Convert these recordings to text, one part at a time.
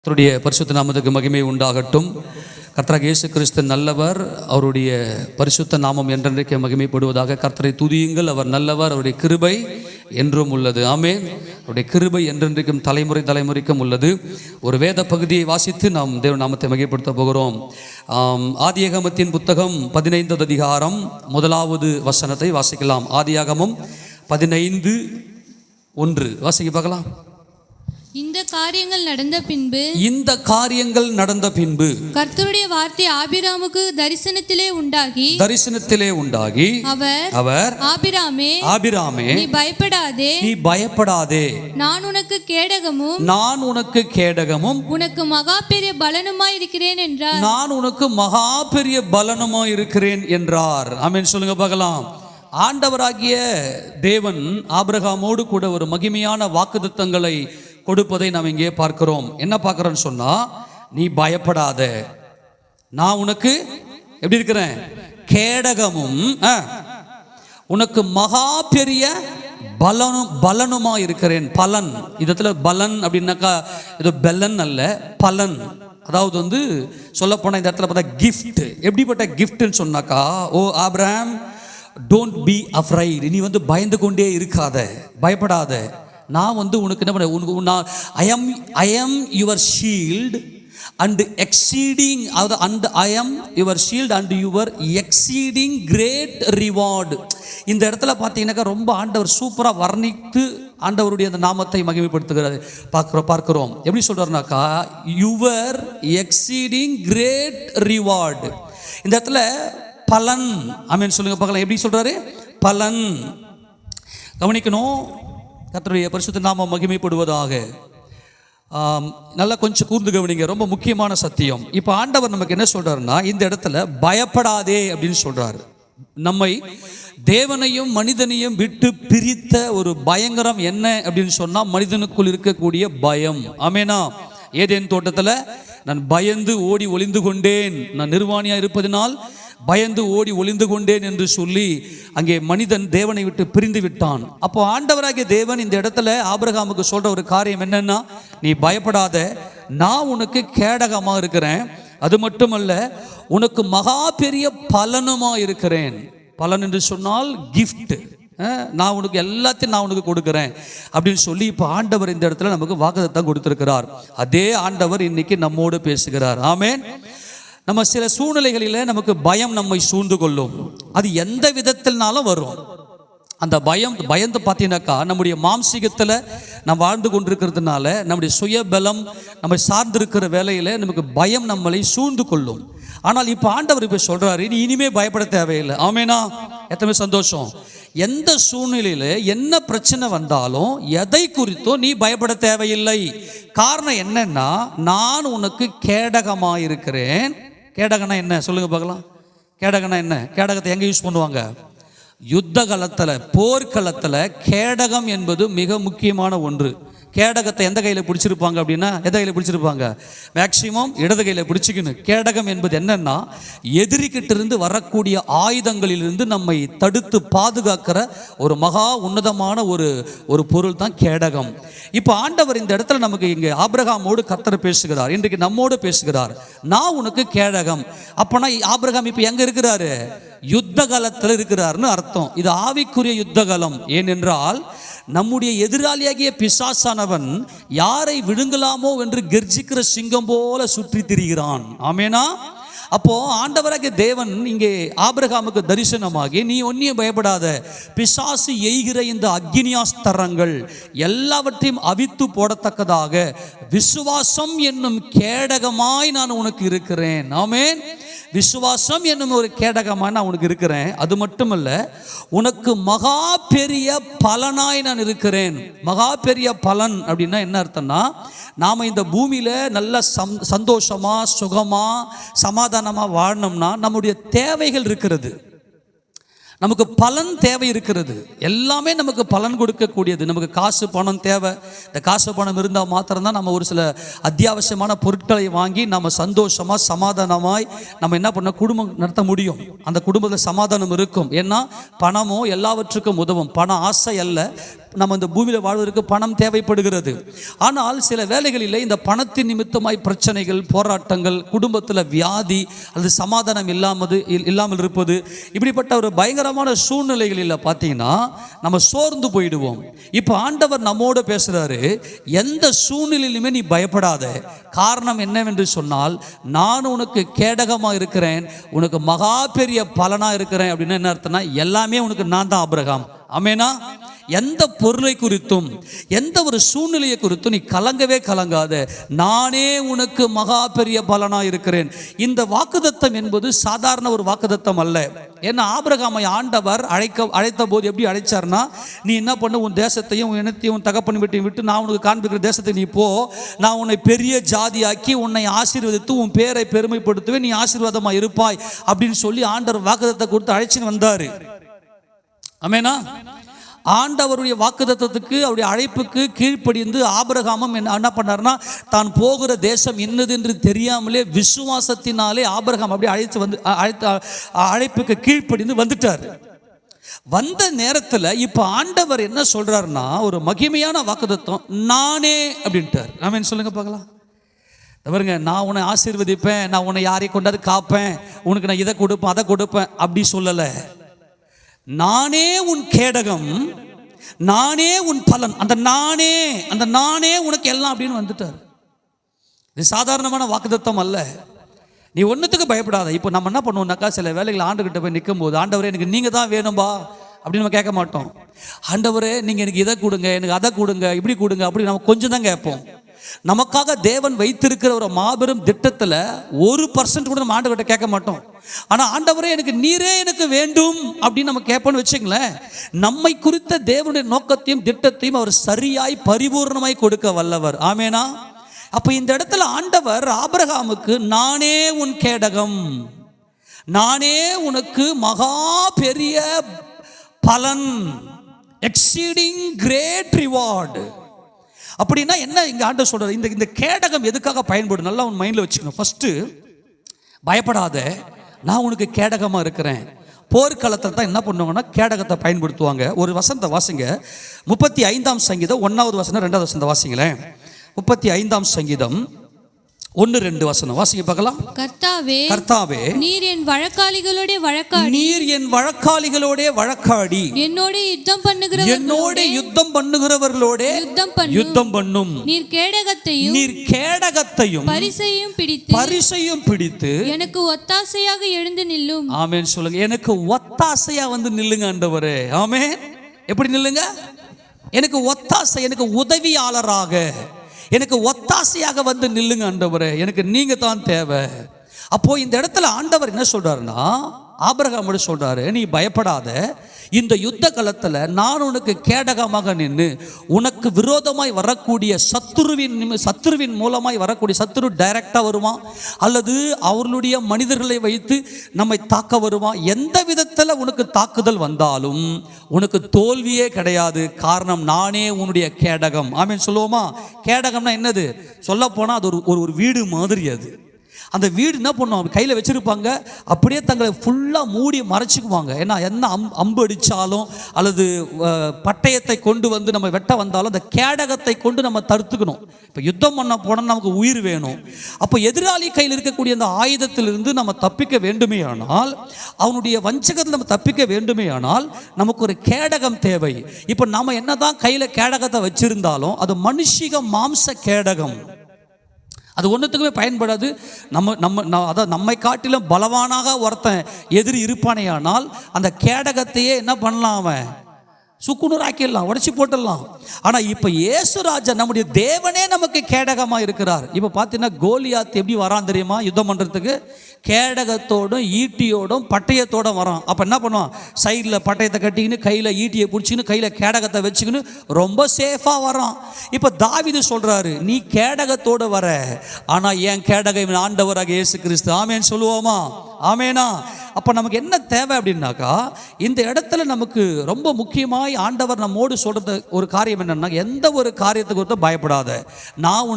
கர்த்தருடைய பரிசுத்த நாமத்துக்கு மகிமை உண்டாகட்டும். கர்த்தராகிய இயேசு கிறிஸ்து நல்லவர், அவருடைய பரிசுத்த நாமம் என்றென்றைக்கு மகிமைப்படுவதாக. கர்த்தரை துதியுங்கள், அவர் நல்லவர், அவருடைய கிருபை என்றும் உள்ளது. ஆமென். அவருடைய கிருபை என்றென்றைக்கும் தலைமுறைக்கும் உள்ளது. ஒரு வேத பகுதியை வாசித்து நாம் தேவ நாமத்தை மகிமைப்படுத்த போகிறோம். ஆதியாகமத்தின் புத்தகம் 15வது அதிகாரம் 1வது வசனத்தை வாசிக்கலாம். ஆதியாகமம் 15:1 வாசிக்க பார்க்கலாம். இந்த காரியங்கள் நடந்த பின்பு கர்த்தருடைய வார்த்தை ஆபிராமுக்கு தரிசனத்திலே உண்டாகி அவர் ஆபிராமே நீ பயப்படாதே நான் உனக்கு கேடகமும் உனக்கு மகா பெரிய பலனுமாய் இருக்கிறேன் என்றார். நான் உனக்கு மகா பெரிய பலனுமாய் இருக்கிறேன் என்றார். ஆமென் சொல்லுங்க பார்க்கலாம். ஆண்டவராகிய தேவன் ஆபிரகாமோடு கூட ஒரு மகிமையான வாக்குத்தத்தங்களை கொடுப்பதை நாம் இங்கே பார்க்கிறோம். என்ன பார்க்கிறோன்னு சொன்னா, நீ பயப்படாத, நான் உனக்கு எப்படி இருக்கிறேன், கேடகமும் உனக்கு மகா பெரிய பலனுமா இருக்கிறேன். பலன் இதத்துல பலன் அப்படின்னாக்கா இது பெலன் அல்ல, பலன். அதாவது சொல்லப்போனால் இந்த இடத்துல பார்த்தா கிஃப்ட். எப்படிப்பட்ட கிஃப்ட்னு சொன்னாக்கா, ஓ ஆபிரகாம், டோன்ட் பி அஃப்ரைட், நீ பயந்து கொண்டே இருக்காத, பயப்படாத. நான் உனக்கு என்ன பண்ண, உனக்கு I am your shield and exceeding, and I am your shield and your exceeding great reward. இந்த இடத்துல பார்த்தீங்கன்னாக்கா ரொம்ப ஆண்டவர் சூப்பராக வர்ணித்து ஆண்டவருடைய அந்த நாமத்தை மகிமைப்படுத்துகிறது பார்க்கிறோம். எப்படி சொல்றாருனாக்கா, யுவர் எக்ஸீடிங் கிரேட் ரிவார்டு. இந்த இடத்துல பலன். ஆமென் சொல்லுங்க பார்க்கலாம். எப்படி சொல்றாரு, பலன். கவனிக்கணும், கர்த்தருடைய பரிசுத்த நாமம் மகிமைப்படுவதாக. நல்லா கொஞ்சம் கூர்ந்து கவனிங்க, ரொம்ப முக்கியமான சத்தியம். இப்போ ஆண்டவர் நமக்கு என்ன சொல்றாருன்னா, இந்த இடத்துல பயப்படாதே அப்படின்னு சொல்றாரு. நம்மை தேவனையும் மனிதனையும் விட்டு பிரித்த ஒரு பயங்கரம் என்ன அப்படின்னு சொன்னா, மனிதனுக்குள் இருக்கக்கூடிய பயம். ஆமெனா. ஏதேன் தோட்டத்தில் நான் பயந்து ஓடி ஒளிந்து கொண்டேன், நான் நிர்வாணியாக இருப்பதினால் பயந்து ஓடி ஒளிந்து கொண்டேன் என்று சொல்லி அங்கே மனிதன் தேவனை விட்டு பிரிந்து விட்டான். அப்போ ஆண்டவராகிய தேவன் இந்த இடத்துல ஆபிரகாமுக்கு சொல்ற ஒரு காரியம் என்னன்னா, நீ பயப்படாத, நான் உனக்கு கேடகமாக இருக்கிறேன். அது மட்டுமல்ல, உனக்கு மகா பெரிய பலனுமா இருக்கிறேன். பலன் என்று சொன்னால் கிஃப்ட். நான் உனக்கு எல்லாத்தையும் நான் உனக்கு கொடுக்குறேன் அப்படின்னு சொல்லி இப்போ ஆண்டவர் இந்த இடத்துல நமக்கு வாக்குத்தத்தம் கொடுத்திருக்கிறார். அதே ஆண்டவர் இன்னைக்கு நம்மோடு பேசுகிறார். ஆமென். நம்ம சில சூழ்நிலைகளில் நமக்கு பயம் நம்மை சூழ்ந்து கொள்ளும். அது எந்த விதத்தில்னாலும் வரும். அந்த பயந்து பார்த்தீங்கன்னாக்கா, நம்முடைய மாம்சீகத்தில் நம்ம வாழ்ந்து கொண்டிருக்கிறதுனால, நம்முடைய சுயபலம் நம்ம சார்ந்திருக்கிற வேலையில் நமக்கு பயம் நம்மளை சூழ்ந்து கொள்ளும். ஆனால் இப்போ ஆண்டவர் இப்போ சொல்றாரு, நீ இனிமே பயப்பட தேவையில்லை. ஆமேனா. எத்தனை சந்தோஷம். எந்த சூழ்நிலையில் என்ன பிரச்சனை வந்தாலும் எதை குறித்தோ நீ பயப்பட தேவையில்லை. காரணம் என்னன்னா, நான் உனக்கு கேடகமாக இருக்கிறேன். கேடகனா என்ன சொல்லுங்க பார்க்கலாம். கேடகனா என்ன? கேடகத்தை எங்கே யூஸ் பண்ணுவாங்க? யுத்த காலத்தில், போர்க்களத்தில் கேடகம் என்பது மிக முக்கியமான ஒன்று. கேடகத்தை எந்த கையில் பிடிச்சிருப்பாங்க அப்படின்னா, எந்த கையில் பிடிச்சிருப்பாங்க? மேக்சிமம் இடது கையில் பிடிச்சிக்கணும். கேடகம் என்பது என்னன்னா, எதிரிக்கிட்டிருந்து வரக்கூடிய ஆயுதங்களிலிருந்து நம்மை தடுத்து பாதுகாக்கிற ஒரு மகா உன்னதமான ஒரு பொருள் தான் கேடகம். இப்போ ஆண்டவர் இந்த இடத்துல நமக்கு இங்கே ஆபிரகாமோடு கர்த்தர் பேசுகிறார். இன்றைக்கு நம்மோடு பேசுகிறார். நான் உனக்கு கேடகம். அப்போனா ஆபிரகாம் இப்போ எங்கே இருக்கிறாரு? யுத்த காலத்தில் இருக்கிறார்னு அர்த்தம். இது ஆவிக்குரிய யுத்த காலம். ஏனென்றால் நம்முடைய எதிராளியாகிய பிசாசானவன் யாரை விழுங்கலாமோ என்று கர்ஜிக்கிற சிங்கம் போல சுற்றி திரிகிறான். ஆமேனா. அப்போ ஆண்டவராகிய தேவன் இங்கே ஆபிரகாமுக்கு தரிசனமாகி, நீ ஒன்னியும் பயப்படாத, பிசாசு எய்கிற இந்த அக்னியாஸ்திரங்கள் எல்லாவற்றையும் அவித்து போடத்தக்கதாக விசுவாசம் என்னும் கேடகமாய் நான் உனக்கு இருக்கிறேன். ஆமென். விசுவாசம் என்னும் ஒரு கேடகமாக நான் உனக்கு இருக்கிறேன். அது மட்டுமல்ல, உனக்கு மகா பெரிய பலனாய் நான் இருக்கிறேன். மகா பெரிய பலன் அப்படின்னா என்ன அர்த்தம்னா, நாம் இந்த பூமியில் நல்ல சந்தோஷமா சுகமா சமாதானமா வாழணும்னா நம்முடைய தேவைகள் இருக்கிறது. நமக்கு பலன் தேவை இருக்கிறது. எல்லாமே நமக்கு பலன் கொடுக்கக்கூடியது. நமக்கு காசு பணம் தேவை. இந்த காசு பணம் இருந்தால் மாத்திரம்தான் நம்ம ஒரு சில அத்தியாவசியமான பொருட்களை வாங்கி நம்ம சந்தோஷமாக சமாதானமாய் நம்ம என்ன பண்ண குடும்பம் நடத்த முடியும். அந்த குடும்பத்தில் சமாதானம் இருக்கும். ஏன்னா பணமோ எல்லாவற்றுக்கும் உதவும். பணம் ஆசை அல்ல, நம்ம இந்த பூமியில் வாழ்வதற்கு பணம் தேவைப்படுகிறது. ஆனால் சில வேளைகளில் இந்த பணத்தின் நிமித்தமாய் பிரச்சனைகள், போராட்டங்கள், குடும்பத்தில் வியாதி அல்லது சமாதானம் இல்லாமல் இருப்பது, இப்படிப்பட்ட ஒரு பயங்கரமான சூழ்நிலைகளில் பார்த்தீங்கன்னா நம்ம சோர்ந்து போயிடுவோம். இப்போ ஆண்டவர் நம்மோடு பேசுகிறாரு, எந்த சூழ்நிலையிலுமே நீ பயப்படாத. காரணம் என்னவென்று சொன்னால், நான் உனக்கு கேடகமாக இருக்கிறேன், உனக்கு மகா பெரிய பலனாக இருக்கிறேன். அப்படின்னு என்ன அர்த்தம்னா, எல்லாமே உனக்கு நான் தான் ஆபிரகாம். ஆமெனா? எந்த பொருளை குறித்தும் எந்த ஒரு சூழ்நிலையை குறித்தும் நீ கலங்காத. நானே உனக்கு மகா பெரிய பலனா இருக்கிறேன். இந்த வாக்குத்தத்தம் என்பது சாதாரண ஒரு வாக்குத்தத்தம் அல்ல. ஏன்னா ஆபிரகாமை ஆண்டவர் அழைத்த போது எப்படி அழைச்சார்னா, நீ என்ன பண்ண, உன் தேசத்தையும் உன் இனத்தையும் உன் தகப்பன் வீட்டையும் விட்டு நான் உனக்கு காண்பிக்கிற தேசத்தை நீ போ, நான் உன்னை பெரிய ஜாதியாக்கி உன்னை ஆசீர்வதித்து உன் பேரை பெருமைப்படுத்துவேன், நீ ஆசீர்வாதமா இருப்பாய் அப்படின்னு சொல்லி ஆண்டவர் வாக்குத்தத்தத்தை கொடுத்து அழைச்சின்னு வந்தாரு. ஆமெனா? ஆண்டவருடைய வாக்குத்தத்தத்துக்கு, அவருடைய அழைப்புக்கு கீழ்ப்படிந்து ஆபிரகாமும் என்ன பண்ணார்னா, தான் போகிற தேசம் என்னது என்று தெரியாமலே விசுவாசத்தினாலே ஆபிரகாம் அப்படி அழைப்புக்கு கீழ்ப்படிந்து வந்துட்டார். வந்த நேரத்தில் இப்போ ஆண்டவர் என்ன சொல்றாருன்னா, ஒரு மகிமையான வாக்குத்தத்தம், நானே அப்படின்ட்டார். ஆமென் சொல்லுங்க பார்க்கலாம். பாருங்க, நான் உன்னை ஆசீர்வதிப்பேன், நான் உன்னை யாரை கொண்டாது காப்பேன், உனக்கு நான் இதை கொடுப்பேன் அதை கொடுப்பேன் அப்படி சொல்லலை. நானே உன் கேடகம், நானே உன் பலன், அந்த நானே உனக்கு எல்லாம் அப்படின்னு வந்துட்டார். இது சாதாரணமான வாக்குத்தத்தம் அல்ல. நீ ஒன்றுத்துக்கு பயப்படாத. இப்போ நம்ம என்ன பண்ணுவோம்னாக்கா, சில வேலைகள் ஆண்டுகிட்ட போய் நிற்கும் போது, ஆண்டவரே எனக்கு நீங்கள் தான் வேணும்பா அப்படின்னு நம்ம கேட்க மாட்டோம். ஆண்டவரே நீங்கள் எனக்கு இதை கொடுங்க, எனக்கு அதை கொடுங்க, இப்படி கொடுங்க அப்படி நம்ம கொஞ்சம் தான் கேட்போம். நமக்காக தேவன் வைத்திருக்கிற ஒரு மாபெரும் திட்டத்தில் 1% கூட நம்ம ஆண்டவர்கிட்ட கேட்க மாட்டோம். ஆனால் ஆண்டவரே எனக்கு நீரே எனக்கு வேண்டும் அப்படின்னு நம்ம கேட்போன்னு வச்சுங்களேன், நம்மை குறித்த தேவனுடைய நோக்கத்தையும் திட்டத்தையும் அவர் சரியாய் பரிபூர்ணமாய் கொடுக்க வல்லவர். ஆமேனா? அப்போ இந்த இடத்துல ஆண்டவர் ஆபிரகாமுக்கு, நானே உன் கேடகம், நானே உனக்கு மகா பெரிய பலன், எக்ஸீடிங் கிரேட் ரிவார்டு. அப்படின்னா என்ன இங்கே ஆண்டவர் சொல்றாரு? இந்த கேடகம் எதுக்காக பயன்படும்? நல்லா உன் மைண்டில் வச்சுக்கணும். ஃபர்ஸ்ட்டு, பயப்படாத, நான் உனக்கு கேடகமாக இருக்கிறேன். போர்க்களத்தில் தான் என்ன பண்ணுவாங்கன்னா கேடகத்தை பயன்படுத்துவாங்க. ஒரு வசனத்தை வாசிங்க, 35ஆம் சங்கீதம் 1வது வசனம் 2வது வசனத்தை வாசிங்களேன். 35ஆம் சங்கீதம் 1-2 வசனம் வாசிங்க பார்க்கலாம். கர்த்தாவே, நீர் என் வழக்காளிகளோட வழக்காடி என்னோட யுத்தம் பண்ணுகிறவர்களோட யுத்தம் பண்ணும். நீர் கேடகத்தையும் பரிசையும் பிடித்து எனக்கு ஒத்தாசையாக எழுந்து நில்லும். ஆமென் சொல்லுங்க. எனக்கு ஒத்தாசையா வந்து நில்லுங்க ஆண்டவரே. ஆமென். எப்படி நில்லுங்க? எனக்கு ஒத்தாசை, எனக்கு உதவியாளராக, எனக்கு ஒத்தாசையாக வந்து நில்லுங்க ஆண்டவரே, எனக்கு நீங்க தான் தேவை. அப்போ இந்த இடத்துல ஆண்டவர் என்ன சொல்றாருன்னா, ஆபிரகாமோடு சொல்றாரு, நீ பயப்படாத, இந்த யுத்த காலத்தில் நான் உனக்கு கேடகமாக நின்று உனக்கு விரோதமாய் வரக்கூடிய சத்துருவின் மூலமாய் வரக்கூடிய சத்துரு டைரக்டாக வருவான் அல்லது அவர்களுடைய மனிதர்களை வைத்து நம்மை தாக்க வருவான். எந்த விதத்தில் உனக்கு தாக்குதல் வந்தாலும் உனக்கு தோல்வியே கிடையாது. காரணம், நானே உன்னுடைய கேடகம். ஆமேன் சொல்லுவோமா? கேடகம்னா என்னது? சொல்ல போனால் அது ஒரு வீடு மாதிரி. அது அந்த வீடு என்ன பண்ணுவாங்க, கையில் வச்சுருப்பாங்க, அப்படியே தங்களை ஃபுல்லாக மூடி மறைச்சிக்குவாங்க. ஏன்னா என்ன அம்பு அடித்தாலும் அல்லது பட்டயத்தை கொண்டு வந்து நம்ம வெட்ட வந்தாலும் அந்த கேடகத்தை கொண்டு நம்ம தடுத்துக்கணும். இப்போ யுத்தம் பண்ண போனால் நமக்கு உயிர் வேணும். அப்போ எதிராளி கையில் இருக்கக்கூடிய அந்த ஆயுதத்திலிருந்து நம்ம தப்பிக்க வேண்டுமே ஆனால், அவனுடைய வஞ்சகத்தில் நம்ம தப்பிக்க வேண்டுமே ஆனால் நமக்கு ஒரு கேடகம் தேவை. இப்போ நம்ம என்ன தான் கையில் கேடகத்தை வச்சுருந்தாலும் அது மனுஷிக மாம்ச கேடகம், அது ஒன்றுத்துக்குமே பயன்படாது. அதாவது நம்மை காட்டிலும் பலவானாக ஒருத்தன் எதிரி இருப்பானேயானால் அந்த கேடகத்தையே என்ன பண்ணலாம், அவன் சுக்குநூறு ஆக்கிடலாம், உடச்சி போட்டுடலாம். ஆனால் இப்போ இயேசுராஜா நம்முடைய தேவனே நமக்கு கேடகமாக இருக்கிறார். இப்போ பார்த்தீங்கன்னா கோலியாத் எப்படி வரான் தெரியுமா? யுத்தம் பண்ணுறதுக்கு கேடகத்தோடும் ஈட்டியோடும் பட்டயத்தோடும் வரான். அப்போ என்ன பண்ணுவான்? சைடில் பட்டயத்தை கட்டிக்கின்னு கையில் ஈட்டியை பிடிச்சிக்கின்னு கையில் கேடகத்தை வச்சுக்கின்னு ரொம்ப சேஃபாக வரான். இப்போ தாவீது சொல்கிறாரு, நீ கேடகத்தோடு வர, ஆனால் என் கேடகம் ஆண்டவராக இயேசு கிறிஸ்து. ஆமேன்னு சொல்லுவோமா? ஆமேனா? அப்போ நமக்கு என்ன தேவை அப்படின்னாக்கா, இந்த இடத்துல நமக்கு ரொம்ப முக்கியமாக மூலியமாய் ஆண்டவர் நம்மோடு சொல்றது ஒரு காரியம் என்னன்னா, எந்த ஒரு காரியத்தை குறித்து பயப்படாத, நான்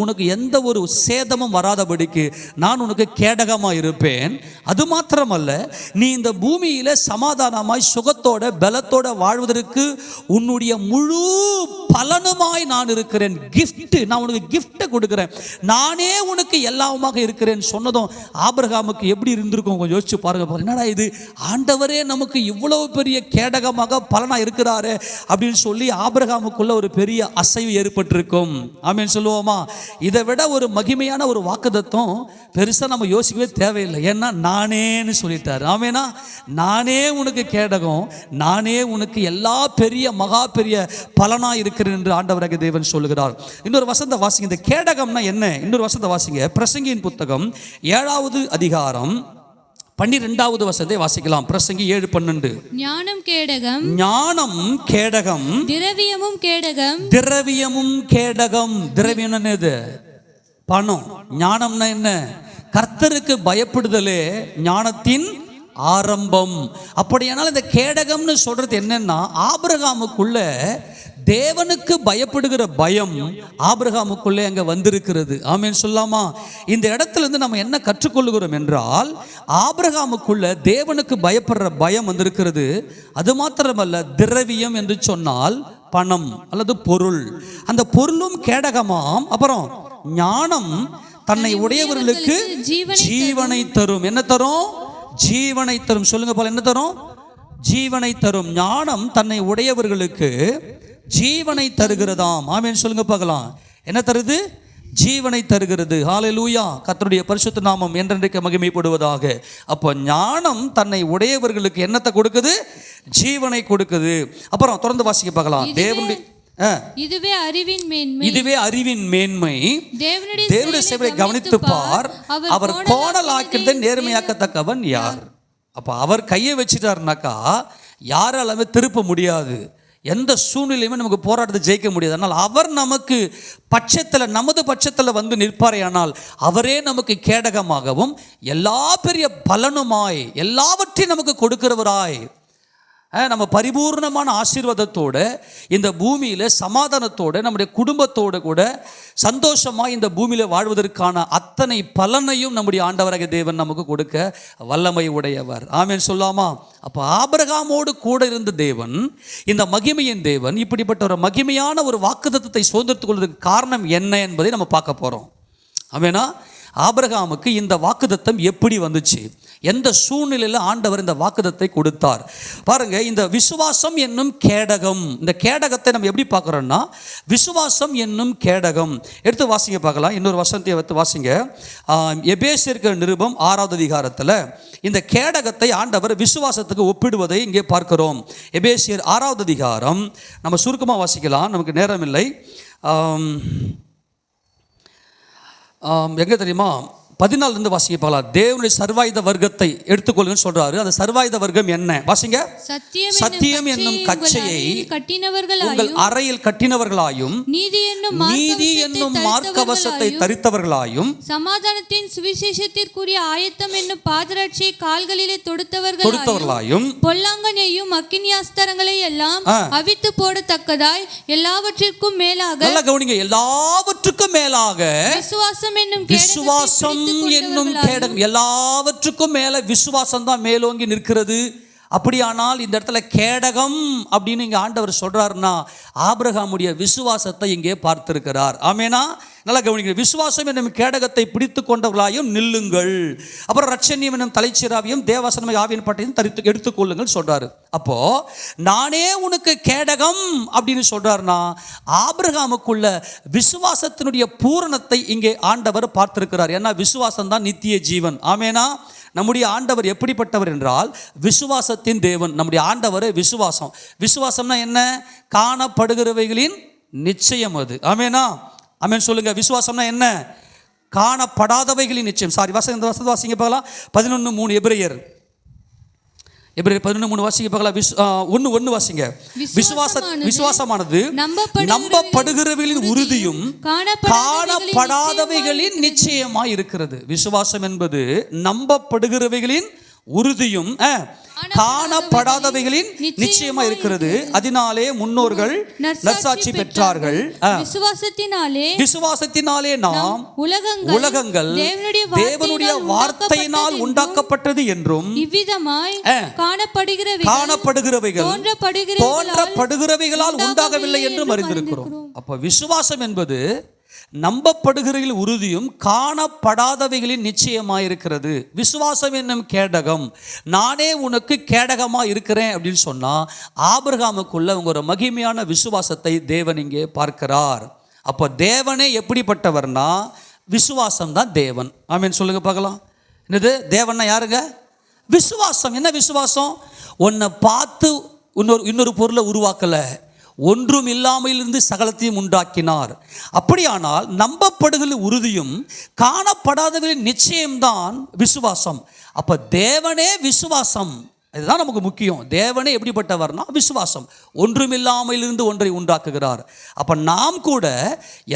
உனக்கு எந்த ஒரு சேதமும் வராதபடிக்கு நான் உனக்கு கேடகமாக இருப்பேன். அது மாத்திரமல்ல, நீ இந்த பூமியில சமாதானமாய் சுகத்தோட பலத்தோட வாழ்வதற்கு உன்னுடைய முழு பலனுமாய் நான் இருக்கிறேன். கிஃப்ட், நான் உனக்கு கிஃப்ட்டை கொடுக்கிறேன், நானே உனக்கு எல்லாமாக இருக்கிறேன் சொன்னதும் ஆபிரகாமுக்கு எப்படி இருந்திருக்கும் கொஞ்சம் யோசிச்சு பாருங்க. என்னடா இது, ஆண்டவரே நமக்கு இவ்வளவு பெரிய கேடகமாக பலனா இருக்கிறாரு அப்படின்னு சொல்லி ஆபிரகாமுக்குள்ள ஒரு பெரிய அசைவு ஏற்பட்டிருக்கும். ஆமென் சொல்லுவோமா? இதை விட ஒரு மகிமையான ஒரு வாக்குத்தத்தம் பெருசா நம்ம யோசிக்கவே தேவையில்லை. ஏன்னா நானேன்னு சொல்லிட்டாரு. ஆமேனா? நானே உனக்கு கேடகம், நானே உனக்கு எல்லா பெரிய மகா பெரிய பலனா இருக்கிறேன் என்று ஆண்டவராகிய தேவன் சொல்லுகிறார். இன்னொரு வசனத்தை வாசிங்க. இந்த கேடகம்னா என்ன? இன்னொரு வசனத்தை வாசிங்க. பிரசங்கியின் புத்தகம் 7வது அதிகாரம் 12வது வசனத்தை வாசிக்கலாம். பிரசங்கி 7:12. ஞானம் கேடகம், ஞானம் கேடகம், திரவியமும் கேடகம். திரவியமும் கேடகம். திரவியம் என்னது? பணம். ஞானம்னா என்ன? கர்த்தருக்கு பயப்படுதலே ஞானத்தின் ஆரம்பம். அப்படியானால் இந்த கேடகம்னு சொல்றது என்னன்னா, ஆபிரகாமுக்குள்ள தேவனுக்கு பயப்படுகிற பயம் ஆபிரகாமுக்குள்ளே அங்கே வந்திருக்கிறது. ஆமேன் சொல்லாமா? இந்த இடத்துல இருந்து நம்ம என்ன கற்றுக்கொள்ளுகிறோம் என்றால், ஆபிரகாமுக்குள்ள தேவனுக்கு பயப்படுற பயம் வந்திருக்கிறது. அது மாத்திரமல்ல, திரவியம் என்று சொன்னால் பணம் அல்லது பொருள். அந்த பொருளும் கேடகமாம். அப்புறம் ஞானம் தன்னை உடையவர்களுக்கு ஜீவனை தரும். என்ன தரும்? ஜீவனை தரும். சொல்லுங்க போல, என்ன தரும்? ஜீவனை தரும். ஞானம் தன்னை உடையவர்களுக்கு ஜீவனை தருகிறதாம். ஆமென் சொல்லுங்க பார்க்கலாம். என்ன தருது? ஜீவனை தருகிறது. ஹல்லேலூயா. கர்த்தருடைய பரிசுத்த நாமம் என்றென்றைக்கு மகிமைப்படுவதாக. அப்போ ஞானம் தன்னை உடையவர்களுக்கு என்னத்தை கொடுக்குது? ஜீவனை கொடுக்குது. அப்புறம் தொடர்ந்து வாசிக்க பார்க்கலாம். தேவனுடைய இதுவே அறிவின் மேன்மை. இதுவே அறிவின் மேன்மை. தேவனுடைய சேவையை கவனித்து பார், அவர் கோணலாக்கினதை நேர்மையாக்கத்தக்கவன் யார்? அப்ப அவர் கையை வச்சுட்டாருனாக்கா யாராலுமே திருப்ப முடியாது. எந்த சூழ்நிலையுமே நமக்கு போராட்டத்தை ஜெயிக்க முடியாது. ஆனால் அவர் நமக்கு பட்சத்தில், நமது பட்சத்தில் வந்து நிற்பாரே, ஆனால் அவரே நமக்கு கேடகமாகவும் எல்லா பெரிய பலனுமாய் எல்லாவற்றையும் நமக்கு கொடுக்கிறவராய், நம்ம பரிபூர்ணமான ஆசீர்வாதத்தோடு இந்த பூமியில் சமாதானத்தோடு நம்முடைய குடும்பத்தோடு கூட சந்தோஷமாக இந்த பூமியில் வாழ்வதற்கான அத்தனை பலனையும் நம்முடைய ஆண்டவராகிய தேவன் நமக்கு கொடுக்க வல்லமை உடையவர். ஆமென் சொல்லாமா? அப்போ ஆபிரகாமோடு கூட இருந்த தேவன், இந்த மகிமையின் தேவன், இப்படிப்பட்ட ஒரு மகிமையான ஒரு வாக்குத்தத்தத்தை சுதந்திரத்துக் கொள்வதற்கு காரணம் என்ன என்பதை நம்ம பார்க்க போகிறோம். ஆமெனா? ஆபிரகாமுக்கு இந்த வாக்குத்தத்தம் எப்படி வந்துச்சு? எந்த சூழ்நிலையில் ஆண்டவர் இந்த வாக்குத்தத்தை கொடுத்தார்? பாருங்க, இந்த விசுவாசம் என்னும் கேடகம். இந்த கேடகத்தை நம்ம எப்படி பார்க்குறோம்னா, விசுவாசம் என்னும் கேடகம். எடுத்து வாசிங்க பார்க்கலாம். இன்னொரு வசனத்தை எடுத்து வாசிங்க. எபேசியருக்கு நிருபம் 6வது அதிகாரத்தில் இந்த கேடகத்தை ஆண்டவர் விசுவாசத்துக்கு ஒப்பிடுவதை இங்கே பார்க்கிறோம். எபேசியர் 6வது அதிகாரம் நம்ம சுருக்கமாக வாசிக்கலாம், நமக்கு நேரம் இல்லை. எங்கே தெரியுமா? 14 வாசிக்க பார்க்கலாம். தேவனுடைய சர்வாயுத வர்க்கத்தை எடுத்துக்கொள்ளுன்னு சொல்றாரு. அந்த சர்வாயுத வர்க்கம் என்ன? வாசிங்க. சத்தியம் என்னும் கச்சையை உங்கள் அறையில் கட்டினவர்களாயும், நீதி என்னும் மார்க்கவசத்தை தரித்தவர்களாயும், சமாதானத்தின் சுவிசேஷத்திற்குரிய ஆயத்தம் என்னும் பாதரட்சை கால்களிலே தொடுத்தவர்களாயும், பொல்லாங்கனையும் அக்கினியாஸ்திரங்களை எல்லாம் அவித்து போடத்தக்கதாய் எல்லாவற்றிற்கும் மேலாக, நல்லா கவனிங்க, எல்லாவற்றுக்கும் மேலாக விசுவாசம் என்னும் கேடகம். எல்லாவற்றுக்கும் மேல விசுவாசம் தான் மேலோங்கி நிற்கிறது. அப்படியானால் இந்த இடத்துல கேடகம் அப்படின்னு இங்கே ஆண்டவர் சொல்றாருன்னா, ஆபிரகாமுடைய விசுவாசத்தை இங்கே பார்த்திருக்கிறார். ஆமேனா? நல்லா கவனிக்கிறேன். விசுவாசம் என்னும் கேடகத்தை பிடித்து கொண்டவர்களாயும் நில்லுங்கள். அப்புறம் ரட்சணியம் என்னும் தலைச்சீராவையும் தேவாசனமை ஆவியின் பட்டையும் தரித்து எடுத்துக்கொள்ளுங்கள் சொல்றாரு. அப்போ நானே உனக்கு கேடகம் அப்படின்னு சொல்றாருன்னா, ஆபிரகாமுக்குள்ள விசுவாசத்தினுடைய பூரணத்தை இங்கே ஆண்டவர் பார்த்திருக்கிறார். ஏன்னா விசுவாசம் தான் நித்திய ஜீவன். ஆமேனா? நம்முடைய ஆண்டவர் எப்படிப்பட்டவர் என்றால் விசுவாசத்தின் தேவன். நம்முடைய ஆண்டவர் விசுவாசம். விசுவாசம்னா என்ன? காணப்படுகிறவைகளின் நிச்சயம் அது. ஆமேனா? ஆமென் சொல்லுங்க. விசுவாசம்னா என்ன? காணப்படாதவைகளின் நிச்சயம். சாரி, இந்த வசனத்தை வாசிங்க பார்க்கலாம். 11:3 எபிரேயர் 11:3 வாசிங்க பார்க்கலாம். 1:1 வாசிங்க. விசுவாசமானது நம்பப்படுகிறவைகளின் உறுதியும் காணப்படாதவைகளின் நிச்சயமாய் இருக்கிறது. விசுவாசம் என்பது நம்பப்படுகிறவைகளின் உறுதியும் காணப்படாதவைகளின் நிச்சயமா இருக்கிறது. அதனாலே முன்னோர்கள் நற்சாட்சி பெற்றார்கள். விசுவாசத்தினாலே நாம் உலகங்கள் தேவனுடைய வார்த்தையினால் உண்டாக்கப்பட்டது என்றும் இவ்விதமாய் காணப்படுகிறவைகள் தோன்றப்படுகிறவைகளால் உண்டாகவில்லை என்றும் அறிந்திருக்கிறோம். அப்ப விசுவாசம் என்பது நம்பப்படுகிறவர்கள் உறுதியும் காணப்படாதவைகளின் நிச்சயமாயிருக்கிறது. விசுவாசம் என்னும் கேடகம். நானே உனக்கு கேடகமா இருக்கிறேன் அப்படின்னு சொன்னா ஆபிரகாமுக்குள்ள ஒரு மகிமையான விசுவாசத்தை தேவன் இங்கே பார்க்கிறார். அப்போ தேவனே எப்படிப்பட்டவர்னா விசுவாசம் தான் தேவன். ஆமென் சொல்லுங்க பார்க்கலாம். என்னது தேவன்னா யாருங்க? விசுவாசம். என்ன விசுவாசம்? உன்னை பார்த்து இன்னொரு பொருளை உருவாக்கல, ஒன்றும் இல்லாமையிலிருந்து சகலத்தையும் உண்டாக்கினார். அப்படியானால் நம்பப்படுகிற உறுதியும் காணப்படாதவர்களின் நிச்சயம்தான் விசுவாசம். அப்ப தேவனே விசுவாசம். இதுதான் நமக்கு முக்கியம். தேவனே எப்படிப்பட்டவர்னா விசுவாசம். ஒன்றுமில்லாமையிலிருந்து ஒன்றை உண்டாக்குகிறார். அப்ப நாம் கூட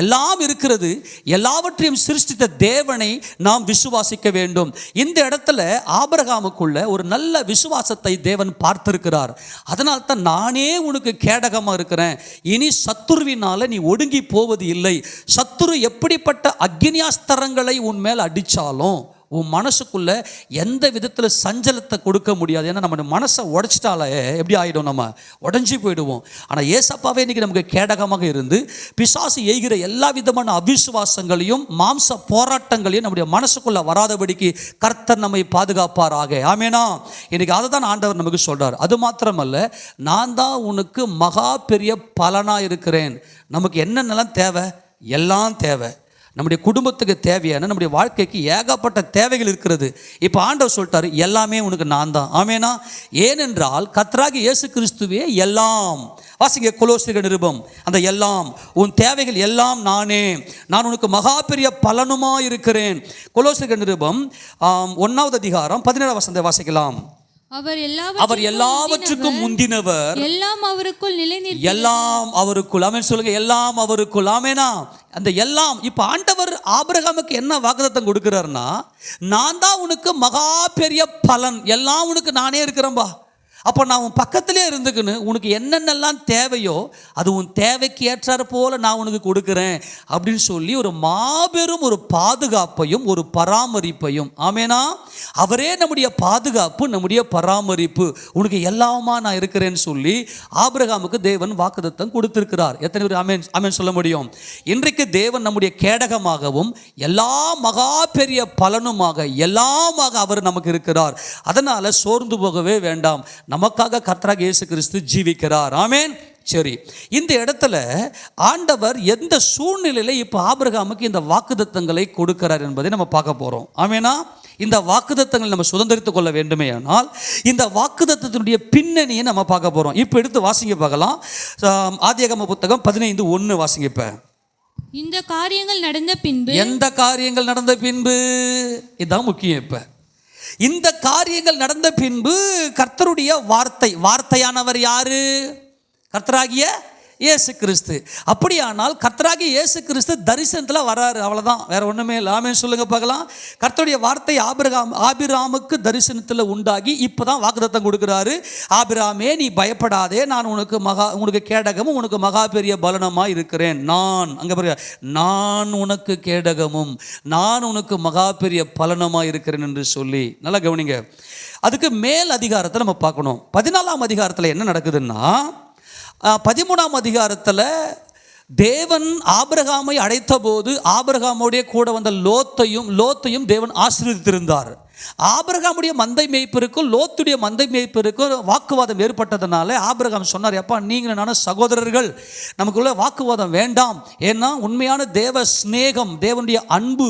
எல்லாம் இருக்கிறது, எல்லாவற்றையும் சிருஷ்டித்த தேவனை நாம் விசுவாசிக்க வேண்டும். இந்த இடத்துல ஆபிரகாமுக்குள்ள ஒரு நல்ல விசுவாசத்தை தேவன் பார்த்திருக்கிறார். அதனால தான் நானே உனக்கு கேடகமா இருக்கிறேன், இனி சத்துருவினால நீ ஒடுங்கி போவது இல்லை. சத்துரு எப்படிப்பட்ட அக்னியாஸ்திரங்களை உன் மேல் அடித்தாலும் உன் மனசுக்குள்ள எந்த விதத்தில் சஞ்சலத்தை கொடுக்க முடியாது. ஏன்னா நம்ம மனசை உடைச்சிட்டாலே எப்படி ஆகிடும், நம்ம உடஞ்சி போயிடுவோம். ஆனால் ஏசப்பாவே இன்னைக்கு நமக்கு கேடகமாக இருந்து பிசாசு எய்கிற எல்லா விதமான அவிசுவாசங்களையும் மாம்ச போராட்டங்களையும் நம்முடைய மனசுக்குள்ள வராதபடிக்கு கர்த்தர் நம்மை பாதுகாப்பாராக. ஆமேனா? இன்னைக்கு அதை தான் ஆண்டவர் நமக்கு சொல்றார். அது மாத்திரமல்ல, நான் தான் உனக்கு மகா பெரிய பலனாக இருக்கிறேன். நமக்கு என்னென்னலாம் தேவை? எல்லாம் தேவை. நம்முடைய குடும்பத்துக்கு தேவையான, நம்முடைய வாழ்க்கைக்கு ஏகப்பட்ட தேவைகள் இருக்கிறது. இப்போ ஆண்டவர் சொல்லிட்டாரு, எல்லாமே உனக்கு நான் தான். ஆமேனா? ஏனென்றால் கர்த்தராகிய இயேசு கிறிஸ்துவே எல்லாம். வாசிங்க கொலோசியர் நிருபம். அந்த எல்லாம், உன் தேவைகள் எல்லாம் நானே, நான் உனக்கு மகா பெரிய பலனுமா இருக்கிறேன். கொலோசியர் நிருபம் 1வது அதிகாரம் 17வது வசனத்தை வாசிக்கலாம். அவர் எல்லாவற்றுக்கும் முந்தினவர், எல்லாம் அவருக்குள் நிலைநிற்கிறது. எல்லாம் அவருக்குள். ஆமென் சொல்லுங்க. எல்லாம் அவருக்குள். ஆமெனா? அந்த எல்லாம். இப்ப ஆண்டவர் ஆபிரகாமுக்கு என்ன வாக்குத்தத்தம் கொடுக்கிறார்னா, நான் தான் உனக்கு மகா பெரிய பலன், எல்லாம் உனக்கு நானே இருக்கிறேன்பா. அப்போ நான் உன் பக்கத்திலே இருந்துக்குன்னு உனக்கு என்னென்னலாம் தேவையோ அது உன் தேவைக்கு ஏற்றாறு போல நான் உனக்கு கொடுக்குறேன் அப்படின்னு சொல்லி ஒரு மாபெரும் ஒரு பாதுகாப்பையும் ஒரு பராமரிப்பையும். ஆமேனா? அவரே நம்முடைய பாதுகாப்பு, நம்முடைய பராமரிப்பு. உனக்கு எல்லாமா நான் இருக்கிறேன்னு சொல்லி ஆபிரகாமுக்கு தேவன் வாக்குத்தத்தம் கொடுத்திருக்கிறார். எத்தனை பேர் ஆமேன் ஆமேன் சொல்ல முடியும்? இன்றைக்கு தேவன் நம்முடைய கேடகமாகவும் எல்லா மகா பெரிய பலனுமாக எல்லாமாக அவர் நமக்கு இருக்கிறார். அதனால சோர்ந்து போகவே வேண்டாம். நமக்காக கர்த்தராகிய இயேசு கிறிஸ்து ஜீவிக்கிறார். ஆமென். சரி, இந்த இடத்துல ஆண்டவர் எந்த சூழ்நிலையில இப்போ ஆபிரகாமுக்கு இந்த வாக்குத்தத்தங்களை கொடுக்கிறார் என்பதை நம்ம பார்க்க போறோம். ஆமெனா? இந்த வாக்குத்தத்தங்களை நம்ம சுதந்திரித்துக் கொள்ள வேண்டுமே ஆனால் இந்த வாக்குத்தத்தத்தினுடைய பின்னணியை நம்ம பார்க்க போறோம். இப்போ எடுத்து வாசிங்க பார்க்கலாம். ஆதியாகம புத்தகம் 15:1 வாசிங்க. இப்ப இந்த காரியங்கள் நடந்த பின்பு, எந்த காரியங்கள் நடந்த பின்பு? இதுதான் முக்கியம். இப்ப இந்த காரியங்கள் நடந்த பின்பு கர்த்தருடைய வார்த்தையானவர் யாரு? கர்த்தராகிய இயேசு கிறிஸ்து. அப்படியானால் கர்த்தராகிய இயேசு கிறிஸ்து தரிசனத்தில் வராரு, அவ்வளோதான், வேற ஒன்றுமே இல்லை. ஆமென் சொல்லுங்க பார்க்கலாம். கர்த்தருடைய வார்த்தை ஆபிராமுக்கு தரிசனத்தில் உண்டாகி இப்போ தான் வாக்குத்தத்தம் கொடுக்குறாரு. ஆபிராமே, நீ பயப்படாதே, நான் உனக்கு கேடகமும் உனக்கு மகா பெரிய பலனமாக இருக்கிறேன். நான் உனக்கு கேடகமும் நான் உனக்கு மகா பெரிய பலனமாக இருக்கிறேன் என்று சொல்லி. நல்லா கவனிங்க. அதுக்கு மேல் அதிகாரத்தை நம்ம பார்க்கணும். 14ஆம் அதிகாரத்தில் என்ன நடக்குதுன்னா, 13ஆம் அதிகாரத்தில் தேவன் ஆபிரகாமை அழைத்த போது ஆபிரகாமுடைய கூட வந்த லோத்தையும் தேவன் ஆசீர்வதித்திருந்தார். ஆபிரகாமுடைய மந்தை மேய்ப்பருக்கும் லோத்துடைய மந்தை மேய்ப்பருக்கும் வாக்குவாதம் ஏற்பட்டதுனால ஆபிரகாம் சொன்னார், எப்பா நீங்கள் நானும் சகோதரர்கள், நமக்குள்ள வாக்குவாதம் வேண்டாம். ஏன்னா உண்மையான தேவ ஸ்நேகம், தேவனுடைய அன்பு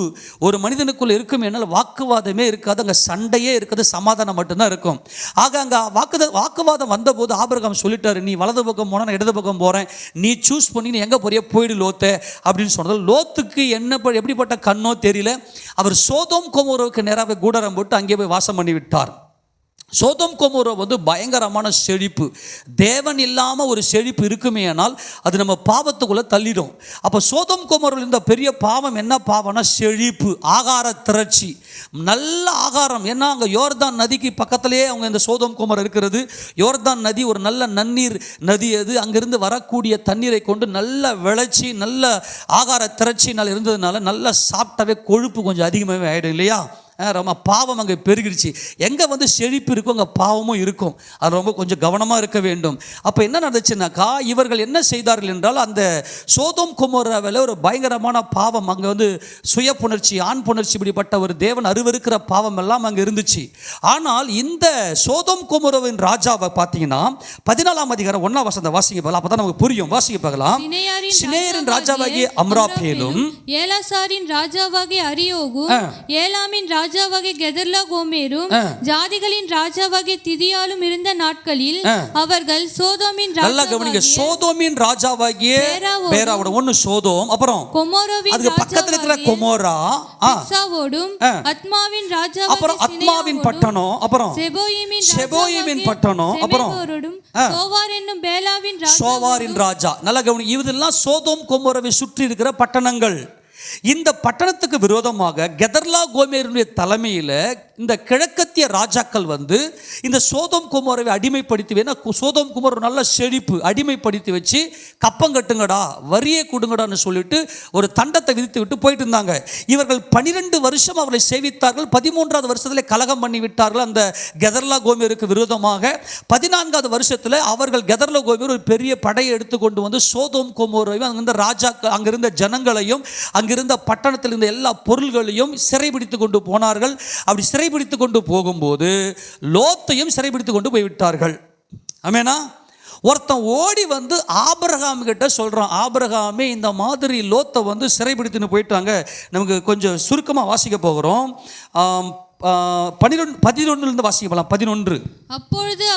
ஒரு மனிதனுக்குள்ள இருக்கும். என்னால் வாக்குவாதமே இருக்காது, அங்கே சண்டையே இருக்காது, சமாதானம் மட்டும்தான் இருக்கும். ஆக அங்கே வாக்குவாதம் வந்தபோது ஆபிரகாம் சொல்லிட்டாரு, நீ வலது பக்கம் போனால் நான் இடது பக்கம் போகிறேன், நீ சூஸ் பண்ணி நீ எங்கே போறிய போயிடு லோத்தே அப்படின்னு சொன்னது. லோத்துக்கு எப்படிப்பட்ட கண்ணோ தெரியல. அவர் சோதோம் கோமோரோவுக்கு நேராக கூடாரம் போட்டு அங்கே போய் வாசம் பண்ணி விட்டார். சோதோம் கொமோரா வந்து பயங்கரமான செழிப்பு. தேவன் இல்லாமல் ஒரு செழிப்பு இருக்குமே ஆனால் அது நம்ம பாவத்துக்குள்ளே தள்ளிடும். அப்போ சோதோம் கொமோராவில் இருந்த பெரிய பாவம் என்ன பாவம்னா செழிப்பு, ஆகார திரட்சி, நல்ல ஆகாரம். ஏன்னா அங்கே யோர்தான் நதிக்கு பக்கத்திலே அவங்க இந்த சோதோம் கொமோரா இருக்கிறது. யோர்தான் நதி ஒரு நல்ல நன்னீர் நதி. அது அங்கிருந்து வரக்கூடிய தண்ணீரை கொண்டு நல்ல விளைச்சி நல்ல ஆகார திரட்சினால் இருந்ததுனால நல்லா சாப்பிட்டாவே கொழுப்பு கொஞ்சம் அதிகமாகவே ஆகிடும் இல்லையா? ரொம்ப பாவம் அங்கே பெருகிடுச்சு. எங்கே வந்து செழிப்பு இருக்கும் அங்கே பாவமும் இருக்கும். அது ரொம்ப கொஞ்சம் கவனமாக இருக்க வேண்டும். அப்போ என்ன நடந்துச்சுனாக்கா, இவர்கள் என்ன செய்தார்கள் என்றால் அந்த சோதோம் கொமோராவில் ஒரு பயங்கரமான பாவம், அங்கே வந்து சுய புணர்ச்சி, ஆண் புணர்ச்சி, இப்படிப்பட்ட ஒரு தேவன் அருவருக்கிற பாவம் எல்லாம் அங்கே இருந்துச்சு. ஆனால் இந்த சோதோம் கொமோராவின் ராஜாவை பார்த்தீங்கன்னா 14ஆம் அதிகாரம் 1ஆம் வசனத்தை வாசிக்க பார்க்கலாம். அப்போ தான் நமக்கு புரியும். வாசிக்க பார்க்கலாம். சினேரின் ராஜாவாகிய அம்ராபேலும், ஏலாசாரின் ராஜாவாகிய அரியோகும், ஏலாமின் ராஜாவாகிய கெதர்லா கோமேரும், ஜாதிகளின் ராஜாவாகிய திதியாலும் இருந்த நாட்களில் அவர்கள் சோதோமின் ராஜாவாகிய சோதோமின் ராஜாவாகிய பேராவோட ஒன்னு சோதோம், அப்புறம் கொமோராவின் அதுக்கு பக்கத்துல இருக்கிற கொமோரா, பிக்சாவோடும், அத்மாவின் ராஜாவாகிய அப்புறம் அத்மாவின் பட்டணம், அப்புறம் செபோயிமின் பட்டணம், அப்புறம் சோவார் என்னும் பேலாவின் ராஜா, சோவாரின் ராஜா. நல்லா கவனி, இதெல்லாம் சோதோம் கொமோராவை சுற்றி இருக்கிற பட்டணங்கள். இந்த பட்டணத்துக்கு விரோதமாக கெதர்லா கோமேருடைய தலைமையில் இந்த கிழக்கத்திய ராஜாக்கள் வந்து இந்த சோதோம் கொமோராவை அடிமைப்படுத்தி, வேணா சோதோம் கொமோரா நல்ல செழிப்பு, அடிமைப்படுத்தி வச்சு கப்பம் கட்டுங்கடா, வரியே கொடுங்கடான்னு சொல்லிட்டு ஒரு தண்டத்தை விதித்து விட்டு போயிட்டு இருந்தாங்க. இவர்கள் 12 வருஷம் அவர்களை சேவித்தார்கள். 13வது வருஷத்துல கலகம் பண்ணி விட்டார்கள் அந்த கெதர்லா கோமேருக்கு விரோதமாக. 14வது வருஷத்தில் அவர்கள் கெதர்லா கோமேர் ஒரு பெரிய படையை எடுத்துக்கொண்டு வந்து சோதோம் கொமோராவையும் அங்கிருந்த ராஜாக்கள், அங்கிருந்த ஜனங்களையும், அங்கிருந்த பட்டணத்தில் இருந்த எல்லா பொருள்களையும் சிறைபிடித்து கொண்டு போனார்கள். அப்படி சிறைபிடித்து கொண்டு போகும்போது லோத்தையும் சிறைபிடித்து கொண்டு போய்விட்டார்கள். ஆமெனா? ஒருத்தன் ஓடி வந்து ஆபிரகாம் கிட்ட சொல்றான், ஆபிரகாமே இந்த மாதிரி லோத்தை வந்து சிறைபிடித்துன்னு போயிட்டாங்க. நமக்கு கொஞ்சம் சுருக்கமாக வாசிக்க போகிறோம். 11 வாசிக்கலாம். 11.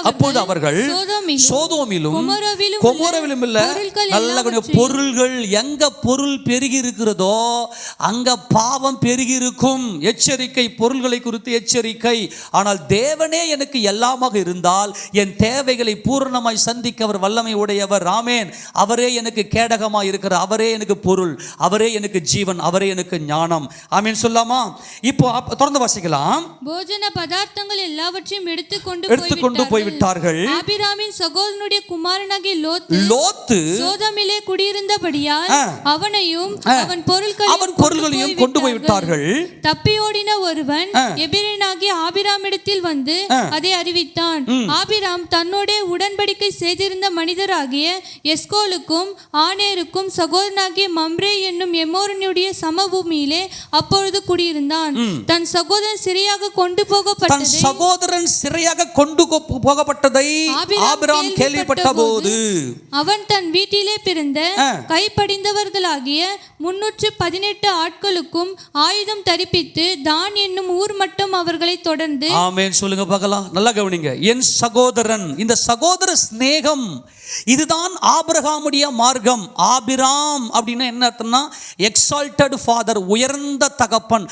அப்பொழுது அவர்கள் சோதோமிலும் கொமோராவிலும் இல்ல, நல்ல பொருள்கள், எங்க பொருள் பெருகி இருக்கிறதோ அங்க பாவம் பெருகி இருக்கும். எச்சரிக்கை, பொருள்களை குறித்து எச்சரிக்கை. ஆனால் தேவனே எனக்கு எல்லாமாக இருந்தால் என் தேவைகளை பூரணமாய் சந்திக்க அவர் வல்லமை உடையவர். ஆமென். அவரே எனக்கு கேடகமாய் இருக்கிறார். அவரே எனக்கு பொருள், அவரே எனக்கு ஜீவன், அவரே எனக்கு ஞானம். ஆமென் சொல்லாமா? இப்போ தொடர்ந்து வாசிக்கலாம். போஜன பதார்த்தங்கள் எல்லாவற்றையும் எடுத்துக்கொண்டு போய்விட்டார்கள். ஆபிராமின் சகோதரனுடைய குமாரனாகிய லோத்து சோதோமிலே குடியிருந்தபடியால் அவனையும் அவன் பொருள்களையும் கொண்டு போய்விட்டார்கள். தப்பியோடின ஒருவன் எபிரனாகிய ஆபிராமிடத்தில் வந்து அதை அறிவித்தான். ஆபிராம் தன்னோட உடன்படிக்கை செய்திருந்த மனிதராகிய எஸ்கோலுக்கும் ஆனேருக்கும் சகோதரனாகிய மம்ரே என்னும் எமோரனுடைய சமபூமியிலே அப்பொழுது குடியிருந்தான். தன் சகோதரன் சிறையாக கொண்டு போகப்பட்டதை ஆபிராம் கேள்விப்பட்ட போது அவன் தன் வீட்டிலே பிறந்த கைப்படிந்தவர்களாகிய 318 ஆட்களுக்கும் ஆயுதம் தரிப்பித்து தான் என்னும் ஊர் மட்டும் அவர்களை தொடர்ந்து. ஆமென் சொல்லுங்க பார்க்கலாம். நல்லா கவனிங்க. என் சகோதரன், இந்த சகோதர சிநேகம் இதுதான் ஆபிரகாமுடைய மார்க்கம். ஆபிராம் அப்படின்னா என்ன அர்த்தம்னா எக்ஸால்டட் ஃபாதர், உயர்ந்த தகப்பன்.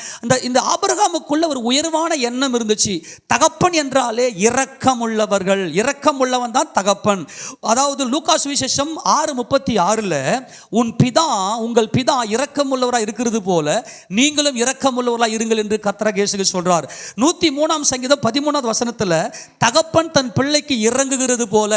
இந்த ஆபிரகாமுக்குள்ள ஒரு உயர்வான எண்ணம் இருந்துச்சு. தகப்பன் என்றாலே இரக்கம் உள்ளவர்கள், இரக்கம் உள்ளவன் தான் தகப்பன். அதாவது லூக்கா சுவிசேஷம் 6:36 உங்கள் பிதா இரக்கம் உள்ளவராக இருக்கிறது போல நீங்களும் இரக்கம் உள்ளவராக இருங்கள் என்று கர்த்தராகிய இயேசு சொல்றார். 103ஆம் சங்கீதம் 13வது வசனத்தில் தகப்பன் தன் பிள்ளைக்கு இறங்குகிறது போல,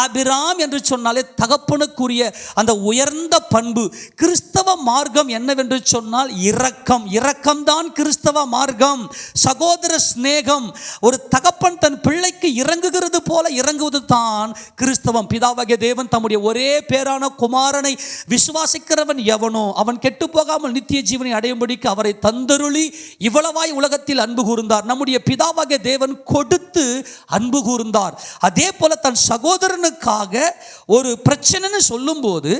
ஆபிராம் என்று சொன்னாலே தகப்பனுக்குரிய அந்த உயர்ந்த பண்பு. கிறிஸ்தவ மார்க்கம் என்னவென்று சொன்னால் இரக்கம். இரக்கம்தான் கிறிஸ்தவ மார்க்கம். சகோதர சிநேகம். ஒரு தகப்பன் தன் பிள்ளைக்கு இறங்குகிறது போல இறங்குவது தான் கிறிஸ்தவம். பிதாவாகிய தேவன் தம்முடைய ஒரே பேரான குமாரனை விசுவாசிக்கிறவன் எவனோ அவன் கெட்டு போகாமல் நித்திய ஜீவனை அடையும்படிக்கு அவரை தந்தருளி இவ்வளவாய் உலகத்தில் அன்பு கூர்ந்தார். நம்முடைய பிதாவாகிய தேவன் கொடுத்து அன்பு கூர்ந்தார். அதே போல தன் சகோதரனுக்காக ஒரு பிரச்சனைன்னு சொல்லும்போது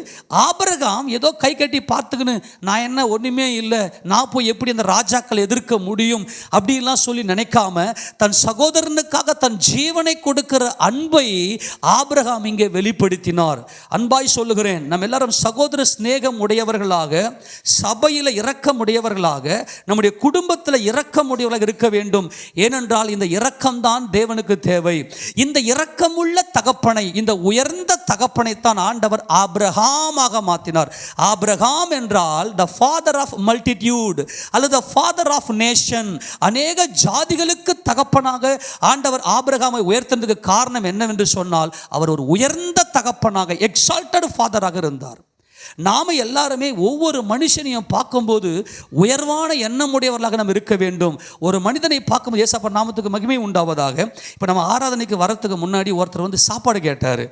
ஆபிரகாம் ஏதோ கை கட்டி பார்த்துக்கின்னு நான் என்ன ஒன்றுமே இல்லை, நான் போய் எப்படி அந்த ராஜாக்களை எதிர்க்க முடியும் அப்படின்லாம் சொல்லி நினைக்காம தன் சகோதரனுக்காக தன் ஜீவனை கொடுக்கிற அன்பை ஆபிரகாம் இங்கே வெளிப்படுத்தினார். அன்பாய் சொல்லுகிறேன், நம்ம எல்லாரும் சகோதர சிநேகம் உடையவர்களாக, சபையில் இரக்கம் உடையவர்களாக, நம்முடைய குடும்பத்தில் இரக்கம் உடையவர்களாக இருக்க வேண்டும். ஏனென்றால் இந்த இரக்கம்தான் தேவனுக்கு தேவை. இந்த இரக்கமுள்ள தகப்பனை, இந்த உயர்ந்த தகப்பனைத்தான் ஆண்டவர் ஆபிரகாமாக மாற்றினார். ஆபிரகாம் என்றால் த ஃபாதர் ஆஃப் மல்டிடியூட் அல்லது த ஃபாதர் ஆஃப் நேஷன். அநேக ஜாதிகளுக்கு தகப்பனாக ஆண்டவர் ஆபிரகாமை உயர்த்தினதுக்கு காரணம் என்னவென்று சொன்னால், அவர் ஒரு உயர்ந்த தகப்பனாக, எக்ஸால்டட் ஃபாதராக இருந்தார். நாம எல்லாருமே ஒவ்வொரு மனுஷனையும் பார்க்கும்போது உயர்வான எண்ணமுடையவர்களாக நம்ம இருக்க வேண்டும். ஒரு மனிதனை பார்க்கும்போது ஏசப்பா நாமத்துக்கு மகிமை உண்டாவதாக. இப்போ நம்ம ஆராதனைக்கு வரத்துக்கு முன்னாடி ஒருத்தர் வந்து சாப்பாடு கேட்டார்.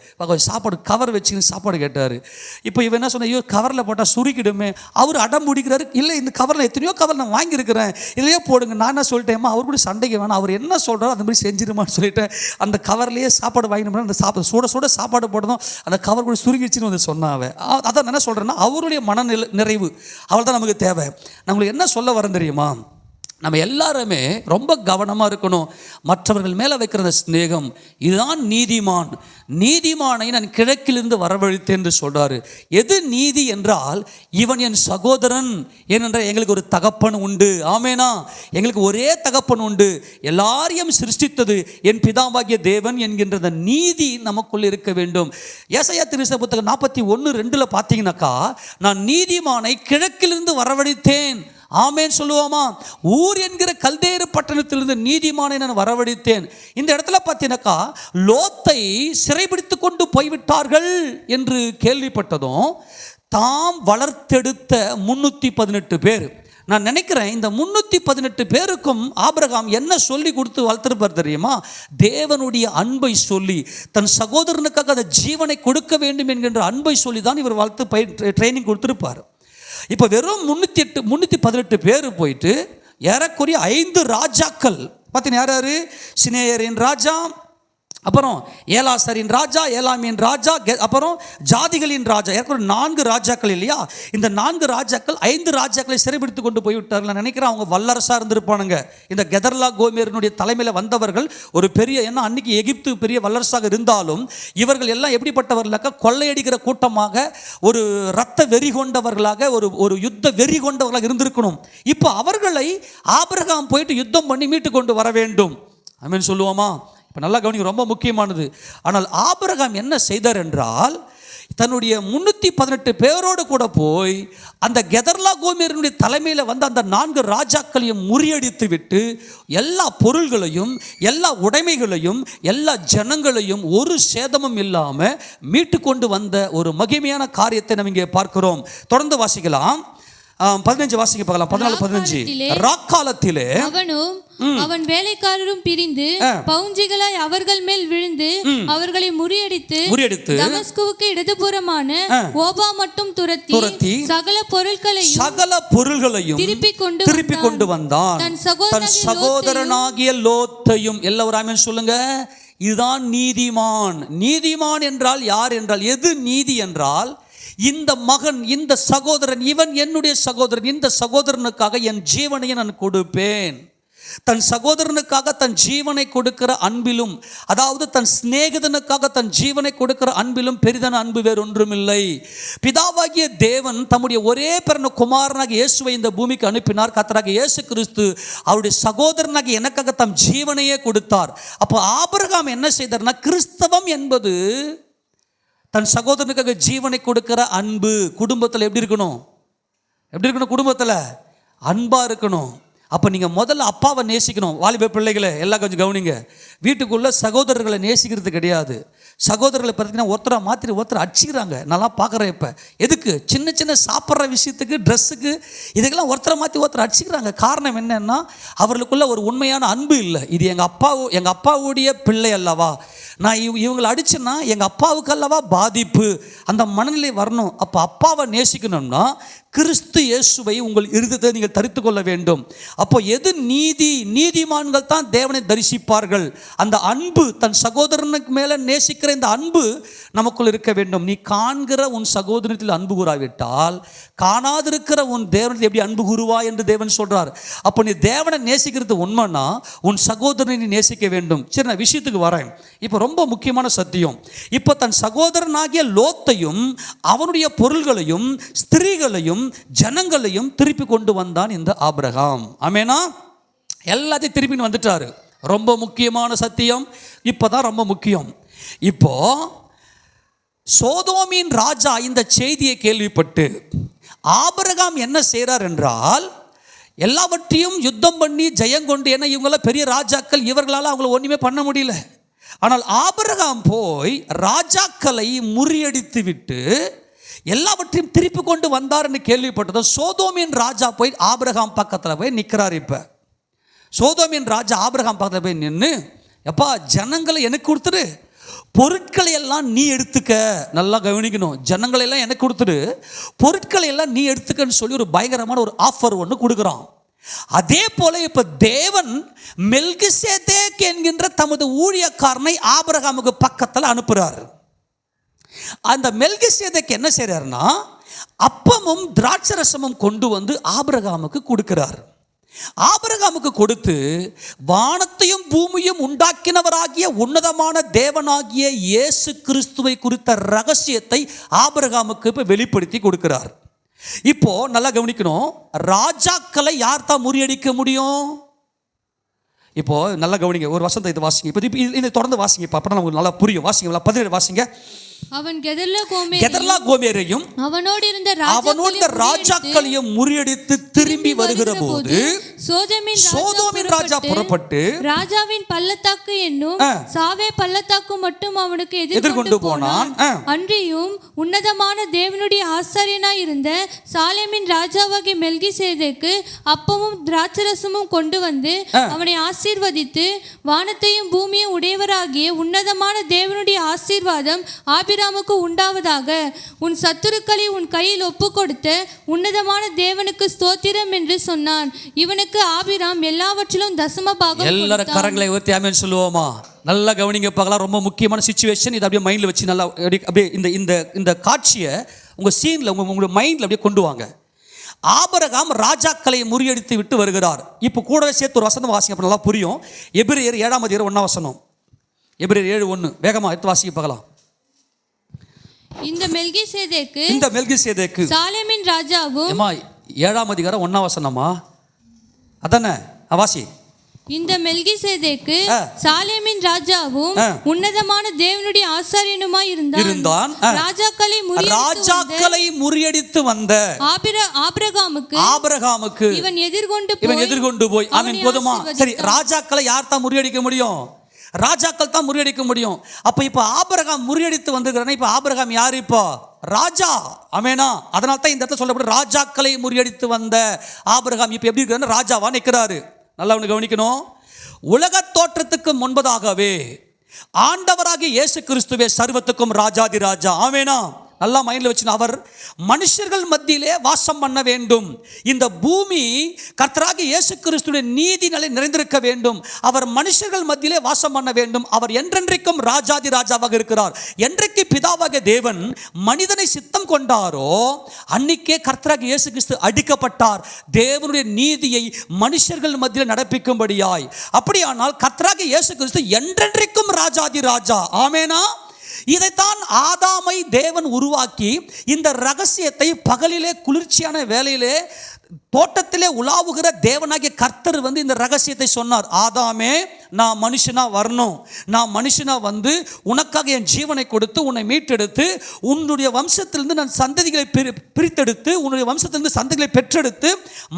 சாப்பாடு கவர் வச்சுன்னு சாப்பாடு கேட்டார். இப்போ இவன் என்ன சொன்ன, ஐயோ கவரில் போட்டால் சுருக்கிடுமே. அவர் அடம் முடிக்கிறாரு, இல்லை இந்த கவரில் எத்தனையோ கவர் நான் வாங்கியிருக்கிறேன், இதையே போடுங்க. நான் என்ன சொல்லிட்டேம்மா, அவர் கூட சண்டைக்கு வேணாம், அவர் என்ன சொல்கிறாரோ அந்த மாதிரி செஞ்சிருமான்னு சொல்லிட்டேன். அந்த கவர்லேயே சாப்பாடு வாங்கினோம்னா அந்த சாப்பாடு சுட சுட சாப்பாடு போட்டதும் அந்த கவர் கூட சுருங்கிடுச்சின்னு வந்து சொன்னாவே. அதான் என்ன சொல்கிறேன்னா, அவருடைய மன நிறைவு அவள் தான் நமக்கு தேவை. நம்மளுக்கு என்ன சொல்ல வரேன் தெரியுமா, நம்ம எல்லாருமே ரொம்ப கவனமாக இருக்கணும். மற்றவர்கள் மேலே வைக்கிற ஸ்நேகம் இதுதான் நீதிமான். நீதிமானை நான் கிழக்கிலிருந்து வரவழைத்தேன் என்று சொல்கிறாரு. எது நீதி என்றால், இவன் என் சகோதரன். ஏனென்றால் எங்களுக்கு ஒரு தகப்பன் உண்டு. ஆமேனா, எங்களுக்கு ஒரே தகப்பன் உண்டு. எல்லாரையும் சிருஷ்டித்தது என் பிதாவாகிய தேவன் என்கின்ற நீதி நமக்குள்ள இருக்க வேண்டும். ஏசாயா தீர்க்கதரிசி புத்தகம் 41:2 பார்த்தீங்கன்னாக்கா, நான் நீதிமானை கிழக்கிலிருந்து வரவழைத்தேன். ஆமேன் சொல்லுவோமா? ஊர் என்கிற கல்தேரு பட்டணத்திலிருந்து நீதிமானை நான் வரவழைத்தேன். இந்த இடத்துல பார்த்தீங்கன்னாக்கா, லோத்தை சிறைபிடித்து கொண்டு போய்விட்டார்கள் என்று கேள்விப்பட்டதும் தாம் வளர்த்தெடுத்த 318 பேர். நான் நினைக்கிறேன் இந்த 318 பேருக்கும் ஆபிரகாம் என்ன சொல்லி கொடுத்து வளர்த்திருப்பார் தெரியுமா? தேவனுடைய அன்பை சொல்லி, தன் சகோதரனுக்காக அந்த ஜீவனை கொடுக்க வேண்டும் என்கின்ற அன்பை சொல்லி தான் இவர் வளர்த்து ட்ரைனிங் கொடுத்துருப்பார். இப்போ வெறும் 318 பேர் போயிட்டு ஏறக்குறைய 5 ராஜாக்கள் பார்த்தீங்கன்னா, யார் யார்? சினேயரின் ராஜா, அப்புறம் ஏலாசரின் ராஜா, ஏலாமியின் ராஜா, அப்புறம் ஜாதிகளின் ராஜா, ஏற்கனவே 4 ராஜாக்கள் இல்லையா? இந்த 4 ராஜாக்கள் 5 ராஜாக்களை சிறைபிடித்து கொண்டு போய்விட்டார்கள். நான் நினைக்கிறேன் அவங்க வல்லரசாக இருந்திருப்பானுங்க. இந்த கெதர்லா கோமேரினுடைய தலைமையில் வந்தவர்கள் ஒரு பெரிய, ஏன்னா அன்னைக்கு எகிப்து பெரிய வல்லரசாக இருந்தாலும் இவர்கள் எல்லாம் எப்படிப்பட்டவர்களாக, கொள்ளையடிக்கிற கூட்டமாக, ஒரு இரத்த வெறி கொண்டவர்களாக, ஒரு யுத்த வெறி கொண்டவர்களாக இருந்திருக்கணும். இப்போ அவர்களை ஆபிரகாம் போயிட்டு யுத்தம் பண்ணி மீட்டு கொண்டு வர வேண்டும். ஆமென் சொல்லுவோமா? இப்போ நல்லா கவனிங்க, ரொம்ப முக்கியமானது. ஆனால் ஆபிரகாம் என்ன செய்தார் என்றால், தன்னுடைய 318 பேரோடு கூட போய் அந்த கெதர்லா கோமேரினுடைய தலைமையில் வந்து அந்த 4 ராஜாக்களையும் முறியடித்து விட்டு எல்லா பொருள்களையும், எல்லா உடைமைகளையும், எல்லா ஜனங்களையும் ஒரு சேதமும் இல்லாமல் மீட்டு கொண்டு வந்த ஒரு மகிமையான காரியத்தை நம்ம இங்கே பார்க்கிறோம். தொடர்ந்து வாசிக்கலாம். 15 வாசிக்க பார்க்கலாம். 14-15. ராக்காலத்திலே அவனும் அவன் வேலைக்காரரும் பிரிந்து பவுஞ்சிகளாய் அவர்கள் மேல் விழுந்து அவர்களை முறியடித்து தமஸ்குவுக்கு இடதுபுறமான ஓபா மட்டும் துரத்தி சகல பொருள்களையும் திருப்பி கொண்டு வந்தான். தன் சகோதரனாகிய லோத்தையும். எல்லாரும் ஆமென் சொல்லுங்க. இதுதான் நீதிமான். நீதிமான் என்றால் யார் என்றால், எது நீதி என்றால், இந்த மகன், இந்த சகோதரன், இவன் என்னுடைய சகோதரன், இந்த சகோதரனுக்காக என் ஜீவனை நான் கொடுப்பேன். தன் சகோதரனுக்காக தன் ஜீவனை கொடுக்கிற அன்பிலும், அதாவது தன் சிநேகிதனுக்காக தன் ஜீவனை கொடுக்கிற அன்பிலும் பெரிதான அன்பு வேறு ஒன்றுமில்லை. பிதாவாகிய தேவன் தம்முடைய ஒரே பிறந்த குமாரனாகிய இயேசுவை இந்த பூமிக்கு அனுப்பினார். கர்த்தராகிய இயேசு கிறிஸ்து அவருடைய சகோதரனாகிய எனக்காக தம் ஜீவனையே கொடுத்தார். அப்போ ஆபிரகாம் என்ன செய்தார்னா, கிறிஸ்தவம் என்பது தன் சகோதரனுக்காக ஜீவனை கொடுக்கிற அன்பு. குடும்பத்தில் எப்படி இருக்கணும்? குடும்பத்தில் அன்பாக இருக்கணும். அப்போ நீங்கள் முதல்ல அப்பாவை நேசிக்கணும். வாலிப பிள்ளைகளை எல்லாம் கொஞ்சம் கவனிங்க. வீட்டுக்குள்ளே சகோதரர்களை நேசிக்கிறது கிடையாது. சகோதரர்களை பார்த்தீங்கன்னா ஒருத்தரை மாற்றி ஒருத்தரை அடிச்சுக்கிறாங்க. நல்லா பார்க்குறேன். இப்போ எதுக்கு? சின்ன சின்ன சாப்பிட்ற விஷயத்துக்கு, ட்ரெஸ்ஸுக்கு, இதுக்கெல்லாம் ஒருத்தரை மாற்றி ஒருத்தரை அடிச்சுக்கிறாங்க. காரணம் என்னன்னா, அவர்களுக்குள்ள ஒரு உண்மையான அன்பு இல்லை. இது எங்கள் அப்பாவுடைய பிள்ளை அல்லவா, நான் இவங்களை அடிச்சேன்னா எங்கள் அப்பாவுக்கு அல்லவா பாதிப்பு, அந்த மனநிலை வரணும். அப்போ அப்பாவை நேசிக்கணும்னா கிறிஸ்து இயேசுவை உங்கள் இருதயத்தை நீங்கள் தரித்து கொள்ள வேண்டும். அப்போ எது நீதி? நீதிமான்கள் தான் தேவனை தரிசிப்பார்கள். அந்த அன்பு, தன் சகோதரனுக்கு மேலே நேசிக்கிற இந்த அன்பு நமக்குள் இருக்க வேண்டும். நீ காண்கிற உன் சகோதரத்தில் அன்பு கூறாவிட்டால் காணாதிருக்கிற உன் தேவனத்தில் எப்படி அன்பு கூறுவா என்று தேவன் சொல்றார். அப்போ நீ தேவனை நேசிக்கிறது உண்மைன்னா உன் சகோதரனை நீ நேசிக்க வேண்டும். சரி, நான் விஷயத்துக்கு வரேன். இப்போ ரொம்ப முக்கியமான சத்தியம். இப்போ தன் சகோதரனாகிய லோத்தையும் அவனுடைய பொருள்களையும் ஸ்திரீகளையும் ஜனங்களையும் திருப்பி கொண்டு வந்தான் இந்த ஆபிரகாம். ஆமெனா? எல்லாத்தையும் திருப்பி வந்துட்டாரு. ரொம்ப முக்கியமான சத்தியம். இப்போதான் ரொம்ப முக்கியம். இப்போ சோதோமின் ராஜா இந்த செய்தியை கேள்விப்பட்டு ஆபிரகாம் என்ன செய்கிறார் என்றால், எல்லாவற்றையும் யுத்தம் பண்ணி ஜெயங்கொண்டு, ஏன்னா இவங்களாம் பெரிய ராஜாக்கள், இவர்களால் அவங்கள ஒன்றுமே பண்ண முடியல. ஆனால் ஆபிரகாம் போய் ராஜாக்களை முறியடித்து விட்டு எல்லாவற்றையும் திருப்பி கொண்டு வந்தார்னு கேள்விப்பட்டதும் சோதோமின் ராஜா போய் ஆபிரகாம் பக்கத்தில் போய் நிற்கிறார். இப்போ சோதோமின் ராஜா ஆபிரகாம் பக்கத்தில் போய் நின்று, எப்பா ஜனங்களை எனக்கு கொடுத்துரு, பொருட்களை எல்லாம் நீ எடுத்துக்க. நல்லா கவனிக்கணும், ஜனங்களை எல்லாம் எனக்கு கொடுத்துரு, பொருட்களை எல்லாம் நீ எடுத்துக்கன்னு சொல்லி ஒரு பயங்கரமான ஒரு ஆஃபர் ஒன்று கொடுக்குறான். அதே போல இப்ப தேவன் மெல்கிசேதேக் என்கின்ற தமது ஊழியக்காரனை ஆபிரகாமுக்கு பக்கத்தில் அனுப்புறார். அந்த மெல்கிசேதேக் என்ன செய்றாருன்னா, அப்பமும் திராட்சரசமும் கொண்டு வந்து ஆபிரகாமுக்கு கொடுக்கிறார். ஆபிரகாமுக்கு கொடுத்து வானத்தையும் பூமியும் உண்டாக்கினவராகிய உன்னதமான தேவனாகிய இயேசு கிறிஸ்துவை குறித்த ரகசியத்தை ஆபிரகாமுக்கு இப்போ வெளிப்படுத்தி கொடுக்கிறார். இப்போ நல்லா கவனிக்கணும், ராஜாக்களை யார் தான் முறியடிக்க முடியும்? இப்போ நல்லா கவனிங்க, ஒரு வசனத்தை இது வாசிங்க. இப்போ இதை தொடர்ந்து வாசிங்க, அப்போ நமக்கு நல்லா புரியும். வாசிங்க, 17 வாசிங்க. அவன் கெதர்லா கோமேரையும் அவனோடு இருந்த ராஜாக்களையும் முறியடித்து திரும்பி வருகிற போது சோதோமின் ராஜா புறப்பட்டு ராஜாவின் பள்ளத்தாக்கு என்னும் சாவே பள்ளத்தாக்கு மட்டும் அவனுக்கு எதிர்கொண்டு போனான். அன்றியும் உன்னதமான தேவனுடைய ஆசாரியனாய் இருந்த சாலேமின் ராஜாவாகிய மெல்கிசேதேக்கு அப்பமும் திராட்சரசமும் கொண்டு வந்து அவனை ஆசீர்வதித்து, வானத்தையும் பூமியும் உடையவராகிய உன்னதமான தேவனுடைய ஆசீர்வாதம் ஆபிராமுக்கு உண்டாவதாக, உன் சத்துருக்களை உன் கையில் ஒப்பு கொடுத்த உன்னதமான தேவனுக்கு ஸ்தோத்திரம் என்று சொன்னான். இவனுக்கு ஆபிராம் எல்லாவற்றிலும் தசம பாகம். எல்லாரும் கரங்களை உயர்த்தி ஆமென் சொல்லுவோமா? நல்லா கவனிங்க பார்க்கலாம். ரொம்ப முக்கியமான சிச்சுவேஷன். இதை அப்படியே மைண்டில் வச்சு நல்லா அப்படியே இந்த காட்சியை உங்கள் சீனில் உங்களுடைய மைண்டில் அப்படியே கொண்டு வாங்க. ஆபிரகாம் ராஜாக்களை முறியடித்து விட்டு வருகிறார். இப்போ கூடவே சேர்த்து ஒரு வசனம் வாசிங்க, அப்போ நல்லா புரியும். எபிரேயர் 7:1 எபிரேயர் 7:1 வேகமாக எடுத்து வாசிக்க பார்க்கலாம். இந்த மெல்கிசேதேக்கு சாலேமின் ராஜாவும் 7:1 அதானே வாசி. இந்த மெல்கிசேதேக்கு சாலேமின் ராஜாவும் உன்னதமான தேவனுடைய ஆசாரியனுமாய் இருந்தான். ராஜாக்களை முறியடித்து வந்த ஆபிரகாமுக்கு இவன் எதிர்கொண்டு போய். ஆமென். போதுமா? சரி, ராஜாக்களை யார் தான் முறியடிக்க முடியும்? ராஜாக்கள் தான் முறியடிக்க முடியும். அப்போ இப்போ ஆபிரகாம் முறியடித்து வந்திருக்கிறான். இப்போ ஆபிரகாம் யார்? இப்போ ராஜா. ஆமெனா? அதனால தான் இந்த இடத்துல சொல்லப்படும் ராஜாக்களை முறியடித்து வந்த ஆபிரகாம் இப்போ எப்படி இருக்கிறாரு? ராஜாவா நிற்கிறாரு. நல்லா ஒன்று கவனிக்கணும். உலக தோற்றத்துக்கு முன்பதாகவே ஆண்டவராகிய இயேசு கிறிஸ்துவே சர்வத்துக்கும் ராஜாதி ராஜா. ஆமெனா? நல்லா மைண்டில் வச்சு, அவர் மனுஷர்கள் மத்தியிலே வாசம் பண்ண வேண்டும். இந்த பூமி கர்த்தராகிய இயேசு கிறிஸ்துவின் நீதி நிலை நிறைந்திருக்க வேண்டும். அவர் மனுஷர்கள் மத்தியிலே வாசம் பண்ண வேண்டும். அவர் என்றென்றைக்கும் ராஜாதி ராஜாவாக இருக்கிறார். என்றைக்கு பிதாவாகிய தேவன் மனிதனை சித்தம் கொண்டாரோ அன்னைக்கே கர்த்தராகிய இயேசு கிறிஸ்து அடிக்கப்பட்டார், தேவனுடைய நீதியை மனுஷர்கள் மத்தியில் நடப்பிக்கும்படியாய். அப்படியானால் கர்த்தராகிய இயேசு கிறிஸ்து என்றென்றைக்கும் ராஜாதி ராஜா. ஆமெனா? இதைத்தான் ஆதாமை தேவன் உருவாக்கி இந்த ரகசியத்தை பகலிலே குளிர்ச்சியான வேளையிலே தோட்டத்திலே உலாவுகிற தேவனாகிய கர்த்தர் இந்த ரகசியத்தை சொன்னார். ஆதாமே, நான் மனுஷனா வரணும், நான் மனுஷனா வந்து உனக்காக என் ஜீவனை கொடுத்து உன்னை மீட்டெடுத்து உன்னுடைய வம்சத்திலிருந்து நான் சந்ததிகளை பிரித்தெடுத்து உன்னுடைய வம்சத்திலிருந்து சந்ததிகளை பெற்றெடுத்து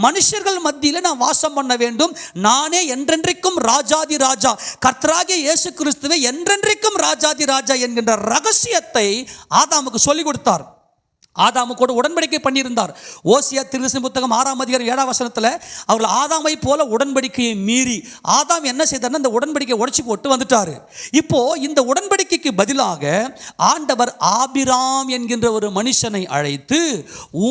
மனுஷர்கள் மத்தியில் நான் வாசம் பண்ண வேண்டும். நானே என்றென்றைக்கும் ராஜாதி ராஜா, கர்த்தராகிய இயேசு கிறிஸ்துவே என்றென்றைக்கும் ராஜாதி ராஜா என்கின்ற ரகசியத்தை ஆதாமுக்கு சொல்லிக் கொடுத்தார். ஆதாமு கூட உடன்படிக்கை பண்ணியிருந்தார். ஓசியா தீர்க்கதரிசன புத்தகம் 6ஆம் அதிகாரம் 7ஆம் வசனத்தில் அவர்கள் ஆதாமை போல உடன்படிக்கையை மீறி ஆதாம் என்ன செய்தார்னா இந்த உடன்படிக்கையை உடைச்சு போட்டு வந்துட்டாரு. இப்போ இந்த உடன்படிக்கைக்கு பதிலாக ஆண்டவர் ஆபிராம் என்கின்ற ஒரு மனுஷனை அழைத்து,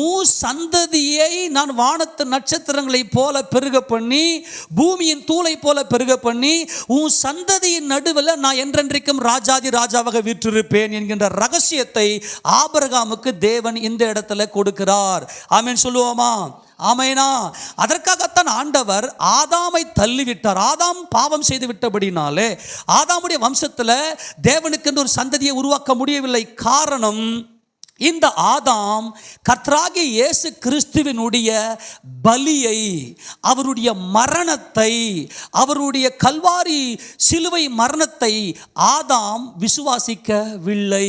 உன் சந்ததியை நான் வானத்து நட்சத்திரங்களை போல பெருக பண்ணி, பூமியின் தூளை போல பெருக பண்ணி, உன் சந்ததியின் நடுவில் நான் என்றென்றைக்கும் ராஜாதி ராஜாவாக வீற்றிருப்பேன் என்கின்ற ரகசியத்தை ஆபிரகாமுக்கு தேவன் இந்த இடத்துல கொடுக்கிறார். ஆமென் சொல்லுவோமா? ஆமெனா. அதற்காகத்தான் ஆண்டவர் ஆதாமை தள்ளிவிட்டார். ஆதாம் பாவம் செய்து விட்டபடினாலே ஆதாமுடைய வம்சத்தில் தேவனுக்கென்று ஒரு சந்ததியை உருவாக்க முடியவில்லை. காரணம், இந்த ஆதாம் கர்த்தராகிய இயேசு கிறிஸ்துவினுடைய பலியை, அவருடைய மரணத்தை, அவருடைய கல்வாரி சிலுவை மரணத்தை ஆதாம் விசுவாசிக்கவில்லை.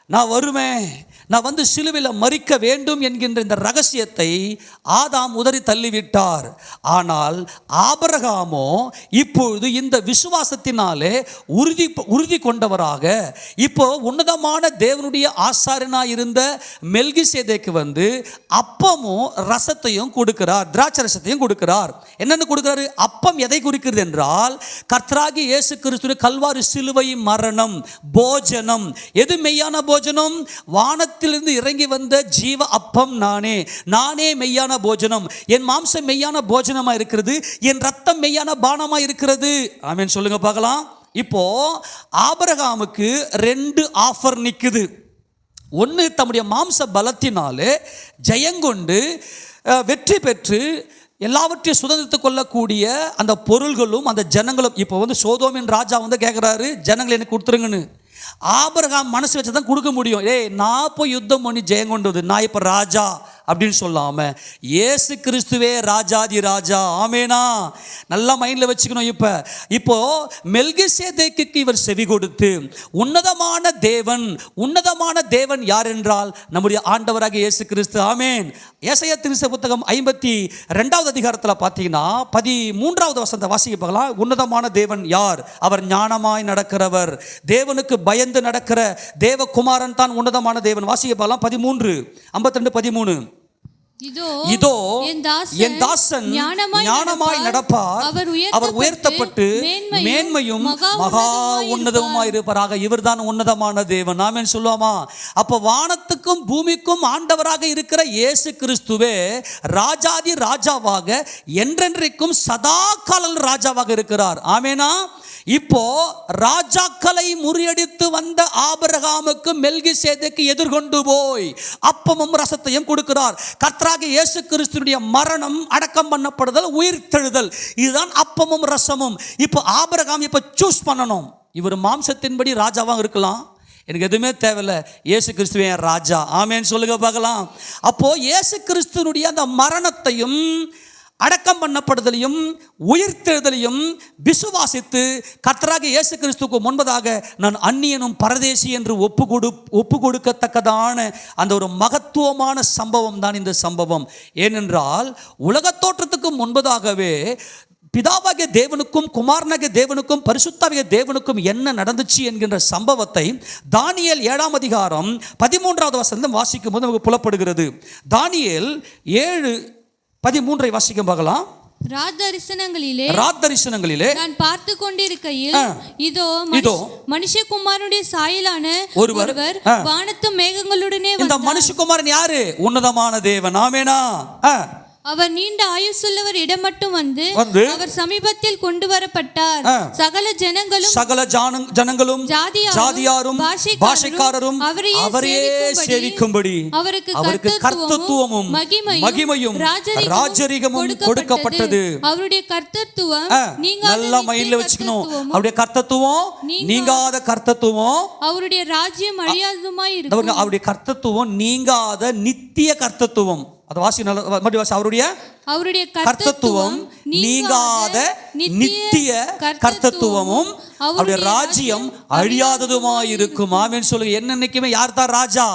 நான் வருவேன், நான் வந்து சிலுவையில் மரிக்க வேண்டும் என்கின்ற இந்த ரகசியத்தை ஆதாம் உதறி தள்ளிவிட்டார். ஆனால் ஆபிரகாமோ இப்பொழுது இந்த விசுவாசத்தினாலே உறுதி கொண்டவராக, இப்போ உன்னதமான தேவனுடைய ஆசாரியனாக இருந்த மெல்கிசேதேக்கு வந்து அப்பமும் ரசத்தையும் கொடுக்கிறார், திராட்சை ரசத்தையும் கொடுக்கிறார். என்னென்னு கொடுக்கிறாரு? அப்பம் எதை குறிக்கிறது என்றால், கர்த்தராகிய இயேசு கிறிஸ்துவின் கல்வாரி சிலுவை மரணம், போஜனம். எது மெய்யான போஜனம்? வானத்திலிருந்து இறங்கி வந்த ஜீவ அப்பம் நானே. நானே மெய்யான போஜனம். என் மாம்சம் மெய்யான போஜனமா இருக்கிறது, என் ரத்தம் மெய்யான பானமா இருக்கிறது. ஆமென் சொல்லுங்க பார்க்கலாம். இப்போ ஆபிரகாமுக்கு 2 ஆஃபர் நிக்குது. ஒன்று, தம்முடைய மாம்ச பலத்தினாலே ஜெயங்கொண்டு வெற்றி பெற்று எல்லாவற்றையும் சுதந்திரத்து கொள்ளக்கூடிய அந்த பொருள்களும் அந்த ஜனங்களும். இப்போ வந்து சோதோமின் ராஜா வந்து கேட்குறாரு, ஜனங்களை எனக்கு கொடுத்துருங்கன்னு. ஆபிரகாம் மனசு வச்சு தான் கொடுக்க முடியும். நான் போய் யுத்தம் பண்ணி ஜெயம் கொண்டது, நான் இப்போ ராஜா அப்படின்னு சொல்லாம, இயேசு கிறிஸ்துவே ராஜாதி ராஜா. ஆமேனா. நல்லா மைண்டில் வச்சுக்கணும். இப்போ மெல்கிசேதேக்கு இவர் செவி கொடுத்து, உன்னதமான தேவன் யார் என்றால் நம்முடைய ஆண்டவராகிய இயேசு கிறிஸ்து. ஆமேன். ஏசாயா தீர்க்கதரிசன புத்தகம் 52ஆவது அதிகாரத்தில் பார்த்தீங்கன்னா 13வது வசனத்தை வாசிக்க பார்க்கலாம். உன்னதமான தேவன் யார்? அவர் ஞானமாய் நடக்கிறவர், தேவனுக்கு பயந்து நடக்கிற தேவகுமாரன் தான் உன்னதமான தேவன். வாசிக்க பார்க்கலாம் 13:52-13. இதோ என் தாசன் ஞானமாய் நடப்பார், அவர் உயர்த்தப்பட்டு மேன்மையும் மகா உன்னதமாய் இருப்பாராக. இவர் தான் உன்னதமான தேவன். ஆமென் சொல்லுவோமா? அப்ப வானத்துக்கும் பூமிக்கும் ஆண்டவராக இருக்கிற இயேசு கிறிஸ்துவே ராஜாதி ராஜாவாக என்றென்றைக்கும் சதா காலம் ராஜாவாக இருக்கிறார். ஆமெனா. இப்போ ராஜாக்களை முறியடித்து வந்த ஆபிரகாமுக்கு மெல்கிசேதேக்கு எதிர்கொண்டு போய் அப்பமும் ரசத்தையும் கொடுக்கிறார். கர்த்தராகிய இயேசு கிறிஸ்துவினுடைய மரணம், அடக்கம் பண்ணப்படுதல், உயிர்த்தெழுதல், இதுதான் அப்பமும் ரசமும். இப்போ ஆபிரகாம் இப்போ சூஸ் பண்ணணும். இவர் மாம்சத்தின்படி ராஜாவாக இருக்கலாம், எனக்கு எதுவுமே தேவையில்லை, இயேசு கிறிஸ்துவே ராஜா. ஆமேன்னு சொல்லுங்க பார்க்கலாம். அப்போ இயேசு கிறிஸ்துவனுடைய அந்த மரணத்தையும் அடக்கம் பண்ணப்படுதலையும் உயிர்த்தெழுதலையும் விசுவாசித்து கர்த்தராகிய இயேசு கிறிஸ்துவுக்கு முன்பதாக நான் அந்நியனும் பரதேசி என்று ஒப்பு கொடுக்கத்தக்கதான அந்த ஒரு மகத்துவமான சம்பவம் தான் இந்த சம்பவம். ஏனென்றால் உலகத் தோற்றத்துக்கு முன்பதாகவே பிதாவாகிய தேவனுக்கும் குமாரனாகிய தேவனுக்கும் பரிசுத்தாவிய தேவனுக்கும் என்ன நடந்துச்சு என்கின்ற சம்பவத்தை தானியேல் 7ஆம் அதிகாரம் 13வது வசனம் வாசிக்கும் போது நமக்கு புலப்படுகிறது. தானியேல் 7:13 வாசிக்க பார்க்கலாம். ராத்தரிசனங்களிலே நான் பார்த்து கொண்டிருக்கையில் இதோ மனுஷகுமாரனுடைய சாயலான ஒருவர் வானத்து மேகங்களுடனே வந்தார். இந்த மனுஷகுமாரன் யாரு? உன்னதமான தேவன். ஆமெனா. அவர் நீண்ட ஆயுசுள்ளவர் இடம் மட்டும் வந்து அவர் சமீபத்தில் கொண்டு வரப்பட்டார். சகல ஜனங்களும் ஜாதியாரும் பாஷைக்காரரும் அவரையே சேவிக்கும்படி அவருக்கு கர்த்தத்துவமும் மகிமையும் ராஜரிகமும் கொடுக்கப்பட்டது. அவருடைய கர்த்தத்துவம் நல்ல மைண்ட்ல வச்சுக்கணும். அவருடைய கர்த்தத்துவம் நீங்காத கர்த்தத்துவம், அவருடைய ராஜ்யம் அழியாததுமாய் இருக்கும். அவருடைய கர்த்தத்துவம் நீங்காத நித்திய கர்த்தத்துவம். அது வாசி நல்ல அவருடைய கர்த்தத்துவம் நீங்காத நித்திய கர்த்தத்துவமும் அவருடைய ராஜ்யம் அழியாததுமாய் இருக்கும். ஆமென் சொல்லுங்க. என்னன்னைக்குமே யார் தான் ராஜா?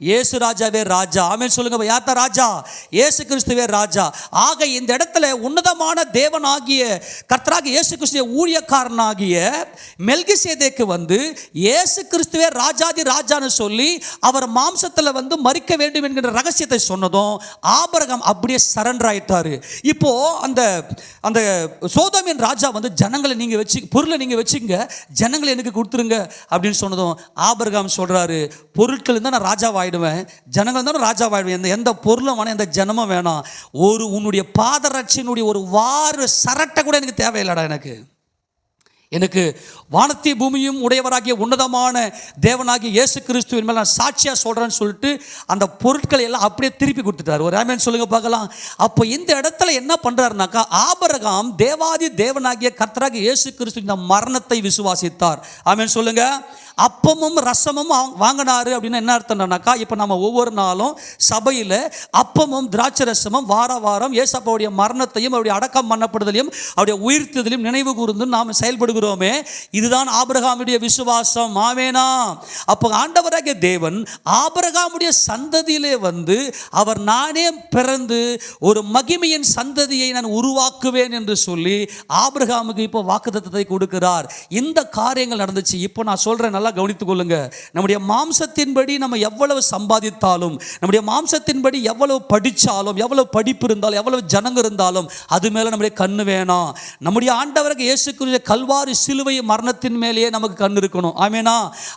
இயேசு ராஜாவே ராஜா. ஆமென் சொல்லுங்க. யார்தா ராஜா? இயேசு கிறிஸ்துவே ராஜா. ஆக இந்த இடத்துல உன்னதமான தேவனாகிய கர்த்தராகிய இயேசு கிறிஸ்துவே ஊழியக்காரனாகிய மெல்கிசேதேக்கு வந்து இயேசு கிறிஸ்துவே ராஜாதி ராஜான்னு சொல்லி அவர் மாம்சத்தில் வந்து மரிக்க வேண்டும் என்கிற ரகசியத்தை சொன்னதும் ஆபிரகாம் அப்படியே சரண்டர் ஆயிட்டாரு. இப்போ அந்த அந்த சோதோமின் ராஜா வந்து ஜனங்களை நீங்க வச்சு பொருளை நீங்க வச்சுங்க, ஜனங்களை எனக்கு கொடுத்துருங்க அப்படின்னு சொன்னதும் ஆபிரகாம் சொல்றாரு, பொருட்கள் இருந்தால் நான் ராஜாவாயிடுவேன், ஜனங்கள் இருந்தாலும் ராஜாவாயிடுவேன், எந்த பொருளும் வேணாம், எந்த ஜனமும் வேணாம், உன்னுடைய பாதரட்சியினுடைய ஒரு வார சரட்டை கூட எனக்கு தேவையில்லடா, எனக்கு வானத்தை பூமியும் உடையவராகிய உன்னதமான தேவனாகிய இயேசு கிறிஸ்துவின் மேல் நான் சாட்சியாக சொல்கிறேன்னு சொல்லிட்டு அந்த பொருட்களை எல்லாம் அப்படியே திருப்பி கொடுத்துட்டார். ஒரு ஆமென் சொல்லுங்க பார்க்கலாம். அப்போ இந்த இடத்துல என்ன பண்ணுறாருனாக்கா, ஆபிரகாம் தேவாதி தேவனாகிய கர்த்தராகிய இயேசு கிறிஸ்து இந்த மரணத்தை விசுவாசித்தார். ஆமென் சொல்லுங்க. அப்பமும் ரசமும் வாங்கினாரு அப்படின்னு என்ன அர்த்தம்னாக்கா, இப்போ நம்ம ஒவ்வொரு நாளும் சபையில் அப்பமும் திராட்சை ரசமும் வார வாரம் ஏசப்பாவுடைய மரணத்தையும் அவருடைய அடக்கம் பண்ணப்படுதலையும் அவருடைய உயிர்த்ததையும் நினைவு கூர்ந்து நாம் செயல்படுகிறோமே, இதுதான் ஆபிரகாமுடைய விசுவாசம். ஆமெனா. அப்போ ஆண்டவராகிய தேவன் ஆபிரகாமுடைய சந்ததியிலே வந்து அவர் நானே பிறந்து ஒரு மகிமையின் சந்ததியை நான் உருவாக்குவேன் என்று சொல்லி ஆபிரகாமுக்கு இப்போ வாக்குத்தத்தத்தை கொடுக்கிறார். இந்த காரியங்கள் நடந்துச்சு. இப்போ நான் சொல்கிறேன், நல்லா கவனித்துக் கொள்ளுங்க. நம்முடைய மாம்சத்தின்படி நம்ம எவ்வளவு சம்பாதித்தாலும், நம்முடைய மாம்சத்தின்படி எவ்வளவு படித்தாலும், எவ்வளவு படிப்பு இருந்தாலும், எவ்வளவு ஜனங்க இருந்தாலும் அது மேலே நம்முடைய கண்ணு வேணாம். நம்முடைய ஆண்டவருக்கு இயேசு கிறிஸ்து கல்வாரி சிலுவை மரணத்தின் மேலேயே நமக்கு கண் இருக்கணும். ஆமெனா.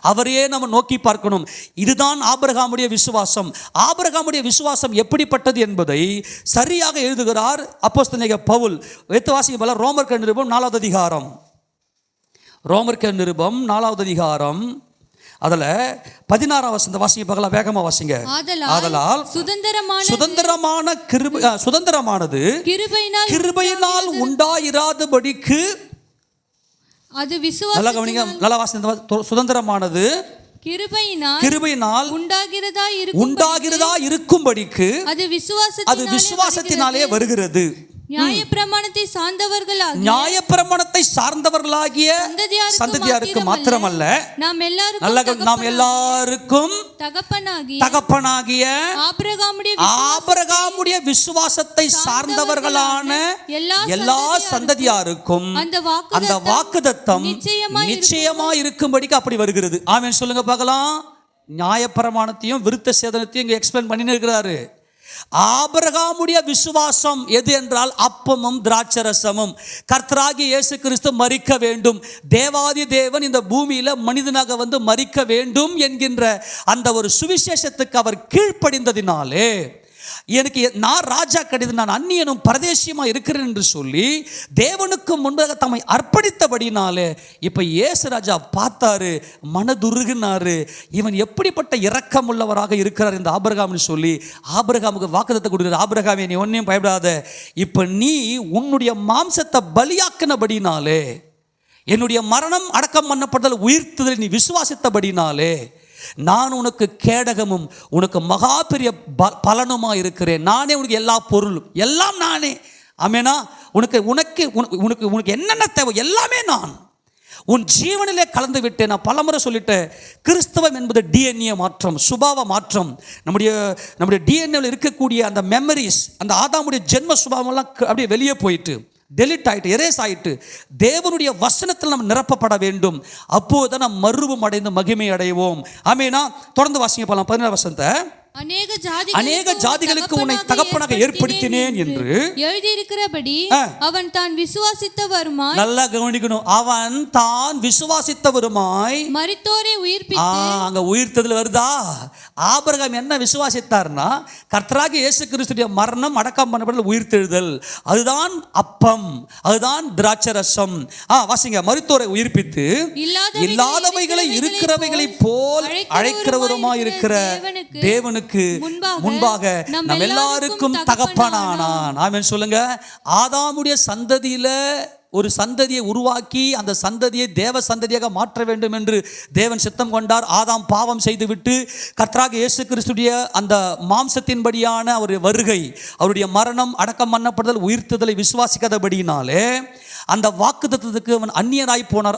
அவரையே நம்ம நோக்கி பார்க்கணும். இதுதான் ஆபிரகாமுடைய விசுவாசம். ஆபிரகாமுடைய விசுவாசம் எப்படிப்பட்டது என்பதை சரியாக எழுதுகிறார் அப்போஸ்தலனாகிய பவுல். வாசிக்கும் போல ரோமர் நிருபம் 4வது அதிகாரம். ரோமர் நிருபம் 4வது அதிகாரம் அதுல 16ஆம் வசனம் வாசிங்க பார்க்கலாம், வேகமா வாசிங்க. ஆதலால் சுதந்திரமானது கிருபையினால் உண்டாயிராதபடிக்கு அது விசுவாசம். நல்லா கவனிங்க, நல்லா வாசிங்க. சுதந்திரமானது கிருபையினால் உண்டாகிறதா இருக்கும்படிக்கு அது விசுவாசத்தினாலே வருகிறது. நியாயப்பிரமாணத்தை சார்ந்தவர்களாகிய சந்ததியாருக்கு மாத்திரமல்ல, நாம் எல்லாருக்கும் தகப்பனாகிய ஆபிரகாமுடைய விசுவாசத்தை சார்ந்தவர்களான எல்லா சந்ததியாருக்கும் அந்த வாக்குத்தத்தம் நிச்சயமா இருக்கும்படிக்கு அப்படி வருகிறது. ஆமென் சொல்லுங்க பார்க்கலாம். நியாயப்பிரமாணத்தையும் விருத்த சேதனத்தையும் இங்க எக்ஸ்பிளைன் பண்ணின்னு இருக்கிறாரு. ஆபிரகாமுடைய விசுவாசம் எது என்றால் அப்பமும் திராட்சரசமும். கர்த்தராகிய இயேசு கிறிஸ்து மரிக்க வேண்டும், தேவாதி தேவன் இந்த பூமியில மனிதனாக வந்து மரிக்க வேண்டும் என்கின்ற அந்த ஒரு சுவிசேஷத்துக்கு அவர் கீழ்ப்படிந்ததினாலே, எனக்கு நான் ராஜா கிடையாது, நான் அந்நியனும் பரதேசியமா இருக்கிறேன் என்று சொல்லி தேவனுக்கு முன்பாக தம்மை அர்ப்பணித்தபடினாலே இப்ப இயேசு ராஜா பார்த்தாரு, மனதுருகினாரு, இவன் எப்படிப்பட்ட இரக்கம் உள்ளவராக இருக்கிறார் இந்த ஆபிரகாம்னு சொல்லி ஆபிரகாமுக்கு வாக்குத்தத்தம் கொடுக்கிறார். ஆபிரகாமே, நீ ஒன்னையும் பயப்படாத, இப்ப நீ உன்னுடைய மாம்சத்தை பலியாக்கினபடினாலே, என்னுடைய மரணம் அடக்கம் பண்ணப்படுதல் உயிர்த்ததை நீ விசுவாசித்தபடினாலே நான் உனக்கு கேடகமும் உனக்கு மகா பெரிய பலனுமா இருக்கிறேன். நானே உனக்கு எல்லா பொருளும், எல்லாம் நானே. ஆமெனா. உனக்கு உனக்கு உனக்கு உனக்கு என்னென்ன தேவை எல்லாமே நான் உன் ஜீவனிலே கலந்து விட்டேன். நான் பலமுறை சொல்லிட்டேன், கிறிஸ்தவம் என்பது டிஎன்ஏ மாற்றம், சுபாவ மாற்றம். நம்முடைய டிஎன்ஏவில் இருக்கக்கூடிய அந்த மெமரிஸ், அந்த ஆதாமுடைய ஜென்ம சுபாவமெல்லாம் அப்படியே வெளியே போயிட்டு டெலிட் ஆகிட்டு, எரேஸ் ஆகிட்டு தேவனுடைய வசனத்தில் நம்ம நிரப்பப்பட வேண்டும். அப்போதுதான் நாம் மறுரூபம் அடைந்து மகிமை அடைவோம். ஆமெனா. தொடர்ந்து வாசிங்க போலாம் 17 வசனத்தை. அநேக ஜாதிகளுக்கு உன்னை தகப்பனாக ஏற்படுத்தினேன் என்று எழுதியிருக்கிறபடி அவன் தான் விசுவாசித்தவருமாய், நல்லா கவனிக்கணும், அவன் தான் விசுவாசித்தவருமாய் மரித்தோரை உயிர்ப்பித்து. அங்க உயிர்த்ததுல வருதா? ஆபிரகாம் என்ன விசுவாசித்தார்னா, கர்த்தராகிய இயேசு கிறிஸ்துவின் மரணம் அடக்கம் பண்ணப்பட்ட உயிர்த்தெழுதல், அதுதான் அப்பம், அதுதான் திராட்சரசம். வாசிங்க. மரித்தோரை உயிர்ப்பித்து இல்லாதவைகளை இருக்கிறவைகளை போல் அழைக்கிறவருமாய் இருக்கிற தேவனுக்கு முன்பாக நம் எல்லாருக்கும் தகப்பனானான். ஆமென் சொல்லுங்க. ஆதாமுடைய சந்ததியில ஒரு சந்ததியை உருவாக்கி அந்த சந்ததியை தேவ சந்ததியாக மாற்ற வேண்டும் என்று தேவன் சித்தம் கொண்டார். ஆதாம் பாவம் செய்துவிட்டு கர்த்தராகிய இயேசு கிறிஸ்துடைய அந்த மாம்சத்தின்படியான அவருடைய வருகை, அவருடைய மரணம், அடக்கம் பண்ணப்படுதல், உயிர்த்தெழுதலை விசுவாசிக்காதபடியினாலே அந்த வாக்குத்தத்தத்துக்கு அவன் அந்நியராய் போனார்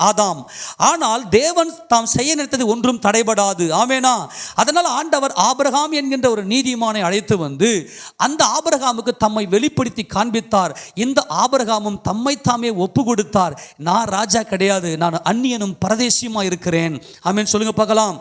ஆதாம். ஆனால் தேவன் தாம் செய்ய நினைத்தது ஒன்றும் தடைபடாது. ஆமெனா. அதனால் ஆண்டவர் ஆபிரகாம் என்கின்ற ஒரு நீதிமானை அழைத்து வந்து அந்த ஆபிரகாமுக்கு தம்மை வெளிப்படுத்தி காண்பித்தார். இந்த ஆபிரகாமும் தம்மை தாமே ஒப்பு கொடுத்தார். நான் ராஜா கிடையாது, நான் அந்நியனும் பரதேசியுமா இருக்கிறேன். ஆமென் சொல்லுங்க பார்க்கலாம்.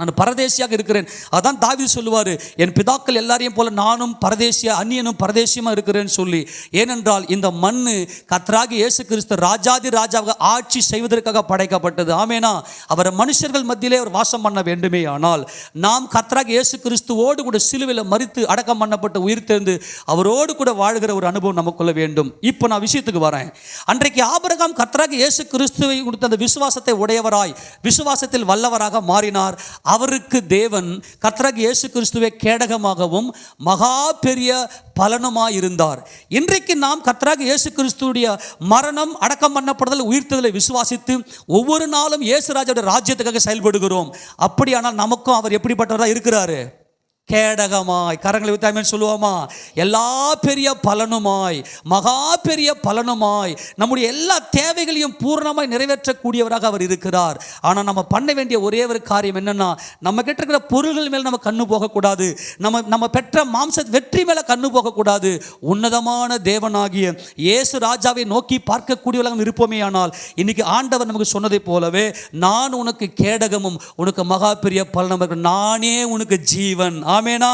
நான் பரதேசியாக இருக்கிறேன். அதான் தாவீது சொல்லுவார், என் பிதாக்கள் எல்லாரையும் போல நானும் பரதேசியா அந்நியனும் பரதேசியமாக இருக்கிறேன்னு சொல்லி. ஏனென்றால் இந்த மண்ணு கர்த்தராகிய இயேசு கிறிஸ்து ராஜாதி ராஜாவாக ஆட்சி செய்வதற்காக படைக்கப்பட்டது. ஆமெனா. அவர் மனுஷர்கள் மத்தியிலே அவர் வாசம் பண்ண வேண்டுமே. ஆனால் நாம் கர்த்தராகிய இயேசு கிறிஸ்துவோடு கூட சிலுவையில் மரித்து அடக்கம் பண்ணப்பட்டு உயிர்த்தெழுந்து அவரோடு கூட வாழ்கிற ஒரு அனுபவம் நமக்குள்ள வேண்டும். இப்போ நான் விஷயத்துக்கு வரேன். அன்றைக்கு ஆபிரகாம் கர்த்தராகிய இயேசு கிறிஸ்துவை கொடுத்த அந்த விசுவாசத்தை உடையவராய், விசுவாசத்தில் வல்லவராக மாறினார். அவருக்கு தேவன் கர்த்தராகிய இயேசு கிறிஸ்துவை கேடகமாகவும் மகா பெரிய பலனுமாய் இருந்தார். இன்றைக்கு நாம் கர்த்தராகிய இயேசு கிறிஸ்துடைய மரணம், அடக்கம் பண்ணப்படுதல், உயிர்த்தெழுதலை விசுவாசித்து ஒவ்வொரு நாளும் இயேசு ராஜாவுடைய ராஜ்யத்துக்காக செயல்படுகிறோம். அப்படியானால் நமக்கும் அவர் எப்படிப்பட்டவராக இருக்கிறாரு? கேடகமாய். கரங்களை விட்டு ஆமென் சொல்லுவோமா? எல்லா பெரிய பலனுமாய், மகா பெரிய பலனுமாய், நம்முடைய எல்லா தேவைகளையும் பூர்ணமாய் நிறைவேற்றக்கூடியவராக அவர் இருக்கிறார். ஆனால் நம்ம பண்ண வேண்டிய ஒரே ஒரு காரியம் என்னன்னா, நம்ம கிட்ட இருக்கிற பொருள்கள் மேலே நம்ம கண்ணு போகக்கூடாது. நம்ம பெற்ற மாம்ச வெற்றி மேலே கண்ணு போகக்கூடாது. உன்னதமான தேவனாகிய இயேசு ராஜாவை நோக்கி பார்க்கக்கூடியவர்களாக இருப்போமே. ஆனால் இன்னைக்கு ஆண்டவர் நமக்கு சொன்னதை போலவே, நான் உனக்கு கேடகமும் உனக்கு மகா பெரிய பலனும், நானே உனக்கு ஜீவன். ஆமெனா.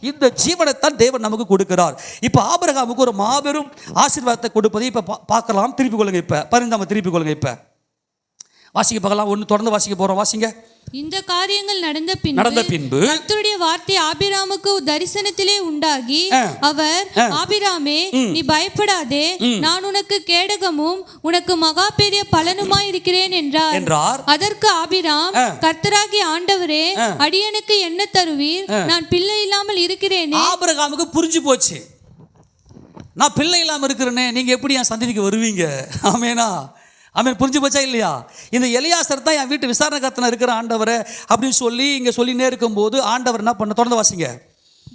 இந்த ஜீவனைத்தான் தேவன் நமக்கு கொடுக்கிறார். இப்போ ஆபிரகாமுக்கு ஒரு மாபெரும் ஆசீர்வாதத்தை கொடுப்பதை இப்போ பார்க்கலாம். திருப்பி கொள்ளுங்க. இப்போ பரிந்தாம திருப்பி கொள்ளுங்க. இப்போ வாசிக்க பார்க்கலாம். ஒன்று தொடர்ந்து வாசிக்க போறோம். வாசிங்க. இந்த காரியங்கள் நடந்த பின்பு கர்த்தருடைய வார்த்தை ஆபிராமுக்கு தரிசனத்திலே உண்டாகி, அவர், ஆபிராமே, நீ பயப்படாதே, நான் உனக்கு கேடகமும் உனக்கு மகா பெரிய பலனுமாய் இருக்கிறேன் என்றார். அதற்கு ஆபிராம், கர்த்தராகிய ஆண்டவரே, அடியனுக்கு என்ன தருவீர்? நான் பிள்ளை இல்லாமல் இருக்கிறேனே. ஆபிரகாமுக்கு புரிஞ்சு போச்சு, நான் பிள்ளை இல்லாமல் இருக்கிறேனே, நீங்க எப்படி என் சந்ததிக்கு வருவீங்க? ஆமெனா. அவன் புரிஞ்சு போச்சா இல்லையா? இந்த எலியாசர் தான் என் வீட்டு விசாரணை கர்த்தனா இருக்கிற ஆண்டவரை அப்படின்னு சொல்லி இங்கே சொல்லினே இருக்கும்போது ஆண்டவர் என்ன பண்ண? தொடர்ந்து வாசிங்க.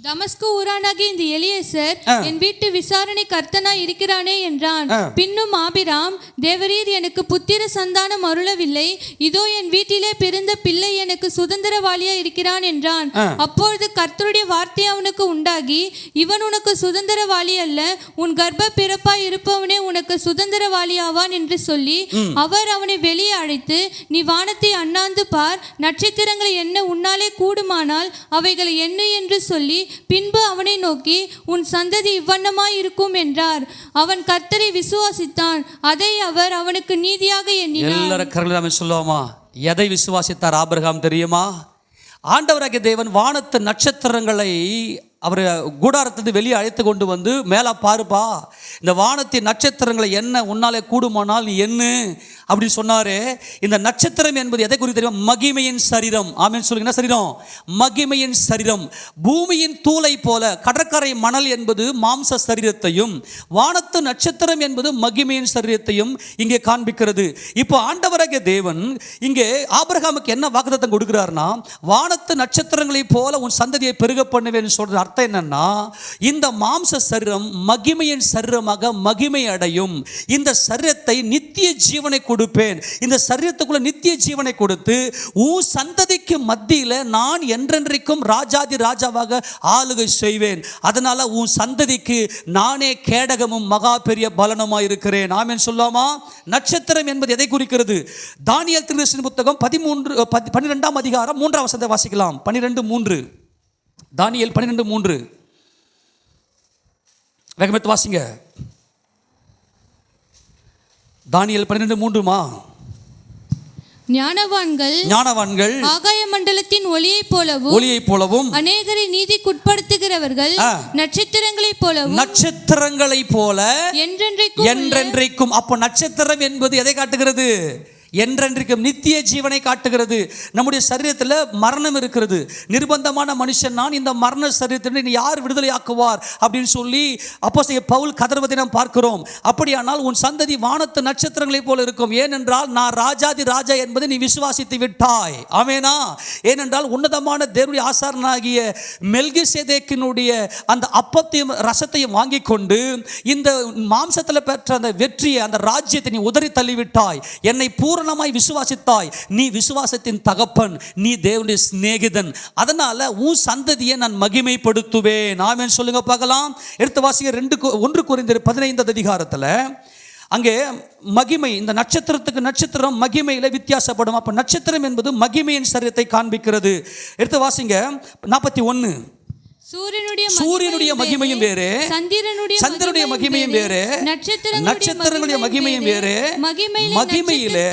தமஸ்கு ஊரானாகிய இந்த எலியேசர் என் வீட்டு விசாரணை கர்த்தனா இருக்கிறானே என்றான். பின்னும் ஆபிராம், தேவரீர் எனக்கு புத்திர சந்தானம் அருளவில்லை, இதோ என் வீட்டிலே பிறந்த பிள்ளை எனக்கு சுதந்திரவாளியா இருக்கிறான் என்றான். அப்பொழுது கர்த்தருடைய வார்த்தை அவனுக்கு உண்டாகி, இவன் உனக்கு சுதந்திரவாளி அல்ல, உன் கர்ப்ப பிறப்பாய் இருப்பவனே உனக்கு சுதந்திரவாளியாவான் என்று சொல்லி அவர் அவனை வெளியே அழைத்து, நீ வானத்தை அண்ணாந்து பார், நட்சத்திரங்களை எண்ண உன்னாலே கூடுமானால் அவைகளை எண்ணு என்று சொல்லி பின்பு அவனை நோக்கி, உன் சந்ததி இவ்வண்ணமாய் இருக்கும் என்றார். அவன் கர்த்தரை விசுவாசித்தான், அதை அவர் அவனுக்கு நீதியாக எண்ணினார். எல்லாரும் கரங்களை சொல்லுவோமா? எதை விசுவாசித்தார் ஆபிரகாம் தெரியுமா? ஆண்டவராகிய தேவன் வானத்து நட்சத்திரங்களை அவர் கூடாரத்திலிருந்து வெளியே அழைத்து கொண்டு வந்து, மேலே பாருப்பா, இந்த வானத்தின் நட்சத்திரங்களை என்ன உன்னாலே கூடுமானால் நீ என்ன அப்படி சொன்னாரு. இந்த நட்சத்திரம் என்பது எதை குறித்து தெரியும்? மகிமையின் சரீரம். ஆமென் சொல்லுங்க. என்ன சரீரம்? மகிமையின் சரீரம். பூமியின் தூளை போல கடற்கரை மணல் என்பது மாம்ச சரீரத்தையும், வானத்து நட்சத்திரம் என்பது மகிமையின் சரீரத்தையும் இங்கே காண்பிக்கிறது. இப்போ ஆண்டவராகிய தேவன் இங்கே ஆபிரகாமுக்கு என்ன வாக்குத்தத்தம் கொடுக்கிறார்னா, வானத்து நட்சத்திரங்களை போல உன் சந்ததியை பெருக பண்ணுவேன் சொல்ற அர்த்தம் என்னன்னா, இந்த மாம்ச சரீரம் மகிமையின் சரீரமாக மகிமை அடையும். இந்த சரீரத்தை நித்திய ஜீவனை கொடுப்பேன். இந்த சரீரத்துக்குள்ள நித்திய ஜீவனை கொடுத்து உன் சந்ததிக்கு மத்தியில் நான் என்றென்றைக்கும் ராஜாதி ராஜாவாக ஆளுகை செய்வேன். அதனால உன் சந்ததிக்கு நானே கேடகமும் மகா பெரிய பலனுமாய் இருக்கிறேன். ஆமென் சொல்லாமா? நட்சத்திரம் என்பது எதை குறிக்கிறது? தானியேல் தீர்க்கதரிசன புத்தகம் 12ஆம் அதிகாரம் 3ஆம் வசனத்தை வாசிக்கலாம். 12:3. தானியேல் 12:3. வேகமெத்து வாசிங்க. தானியேல் 12:3மா? ஞானவான்கள் ஆகாய மண்டலத்தின் ஒளியைப் போலவும் அநேகரை நீதிக்குட்படுத்துகிறவர்கள் நட்சத்திரங்களைப் போல என்றென்றைக்கும். அப்போ நட்சத்திரம் என்பது எதை காட்டுகிறது? என்றென்றைக்கும் நித்திய ஜீவனை காட்டுகிறது. நம்முடைய சரீரத்தில் மரணம் இருக்கிறது. நிர்பந்தமான மனுஷன் நான், இந்த மரண சரீரத்திலிருந்து யார் விடுதலை ஆக்குவார் அப்படின்னு சொல்லி அப்போஸ்தலன் பவுல் கதறுவதை நாம் பார்க்கிறோம். அப்படியானால் உன் சந்ததி வானத்து நட்சத்திரங்களைப் போல இருக்கும். ஏனென்றால் நான் ராஜாதி ராஜா என்பதை நீ விசுவாசித்து விட்டாய். ஆமெனா. ஏனென்றால் உன்னதமான தேவனுடைய ஆசாரனாகிய மெல்கிசேதேக்கினுடைய அந்த அப்பத்தையும் ரசத்தையும் வாங்கி கொண்டு இந்த மாம்சத்தில் பெற்ற அந்த வெற்றியை, அந்த ராஜ்யத்தை நீ உதறி தள்ளிவிட்டாய். என்னை பூரணமாய் விசுவாசித்தாய். நீ விசுவாசத்தின் தகப்பன், நீ தேவனுடைய சிநேகிதன். அதனால உன் சந்ததியை நான் மகிமைப்படுத்துவேன். ஆமென் சொல்லுங்க பார்க்கலாம். எடுத்து வாசிங்க 1 கொரிந்தியர் 15 அதிகாரத்தில். அங்கே மகிமை, இந்த நட்சத்திரத்துக்கு நட்சத்திரம் மகிமையில் வித்தியாசப்படும். அப்போ நட்சத்திரம் என்பது மகிமையின் சரீரத்தை காண்பிக்கிறது. எடுத்து வாசிங்க 41. சூரியனுடைய மகிமையும் வேறு, சந்திரனுடைய மகிமையும் வேறு, நட்சத்திரங்களுடைய மகிமையும் வேறு. மகிமையிலே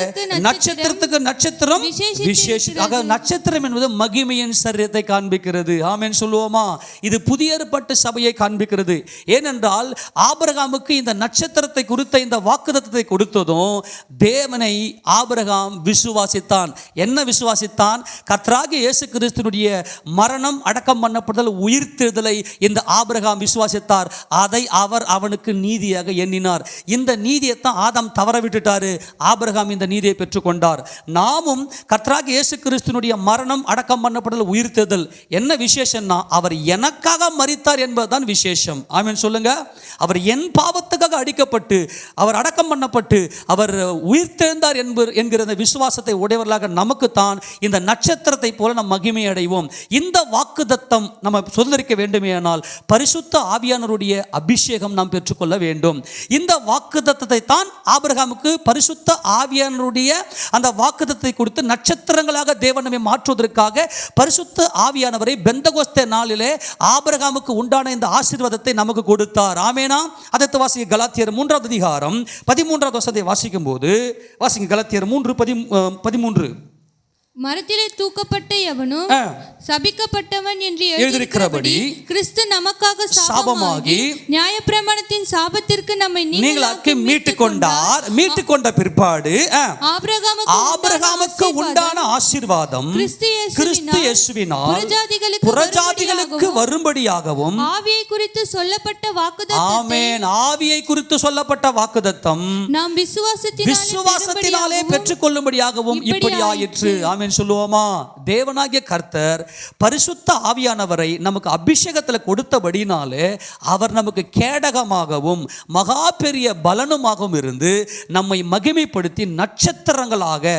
நட்சத்திரத்துக்கு நட்சத்திரம் விசேஷ. நட்சத்திரம் என்பது மகிமையின் சரீரத்தை காண்பிக்கிறது. ஆமென் சொல்லுவோமா? இது புதிய ஏற்பாட்டு சபையை காண்பிக்கிறது. ஏனென்றால் ஆபிரகாமுக்கு இந்த நட்சத்திரத்தை குறித்த இந்த வாக்குத்தத்தத்தை கொடுத்ததும் தேவனை ஆபிரகாம் விசுவாசித்தான். என்ன விசுவாசித்தான்? கர்த்தராகிய இயேசு கிறிஸ்துவினுடைய மரணம், அடக்கம் பண்ணப்படுதல், உயிர்த்தெழுதலை இந்த ஆபிரகாம் விசுவாசித்தார். அதை அவர் அவனுக்கு நீதியாக எண்ணினார். இந்த நீதியை தான் ஆதாம் தவற விட்டுட்டாரு. ஆபிரகாம் இந்த நீதியை பெற்றுக்கொண்டார். நாமும் கர்த்தராகிய இயேசு கிறிஸ்துவினுடைய மரணம், அடக்கம் பண்ணப்படுதல், உயிர்த்தெழுதல் என்ன விசேஷம்னா அவர் எனக்காக மரித்தார் என்பதுதான் விசேஷம். ஆமென் சொல்லுங்க. அவர் என் பாவத்துக்காக அடிக்கப்பட்டு, அவர் அடக்கம் பண்ணப்பட்டு, அவர் உயிர்த்தெழுந்தார் என்கிற விசுவாசத்தை உடையவர்களாக நமக்குத்தான் இந்த நட்சத்திரத்தை போல நம் மகிமை அடைவோம். இந்த வாக்குத்தத்தம் நம்ம சுதந்திரிக்க வேண்டுமேயானால் பரிசுத்த ஆவியானவருடைய அபிஷேகம் நாம் பெற்றுக்கொள்ள வேண்டும். இந்த வாக்குத்தத்தத்தை தான் ஆபிரகாமுக்கு பரிசுத்த ஆவியானவருடைய அந்த வாக்குத்தத்தத்தை கொடுத்து நட்சத்திரங்களாக தேவன் நம்மை மாற்றுவதற்காக பரிசுத்த ஆவியானவரை பெந்தகோஸ்தே நாளிலே ஆபிரகாமுக்கு உண்டான இந்த ஆசீர்வாதத்தை நமக்கு கொடுத்தார். ஆமெனா. அடுத்த வாசிங்க கலாத்தியர் 3 அதிகாரம் 13 வசனத்தை வாசிக்கும் போது வாசிங்க. கலாத்தியர் 3:13. மரத்திலே தூக்கப்பட்ட எவனும் சபிக்கப்பட்டவன் என்று எழுதியிருக்கிறபடி கிறிஸ்து நமக்காக சாபமாகி நியாயப்பிரமாணத்தின் சாபத்திற்கு நம்மை நீங்களாக்கி மீட்டுக் கொண்டார். மீட்டுக் கொண்ட பிற்பாடு ஆபிரகாமுக்கு உண்டான ஆசீர்வாதம் கிறிஸ்து இயேசுவினால் புறஜாதிகளுக்கு வரும்படியாகவும் ஆவியை குறித்து சொல்லப்பட்ட வாக்குத்தத்தம். ஆமென். ஆவியை குறித்து சொல்லப்பட்ட வாக்குத்தத்தம் நாம் விசுவாசத்தினாலே பெற்றுக்கொள்ளும்படியாகவும் இப்படி ஆயிற்று. ஆமென் சொல்லுவோமா? தேவனாகிய கர்த்தர் பரிசுத்த ஆவியானவரை நமக்கு அபிஷேகத்தில் கொடுத்தபடினாலே அவர் நமக்கு கேடகமாகவும் மகா பெரிய பலனுமாகவும் இருந்து நம்மை மகிமைப்படுத்தி நட்சத்திரங்களாக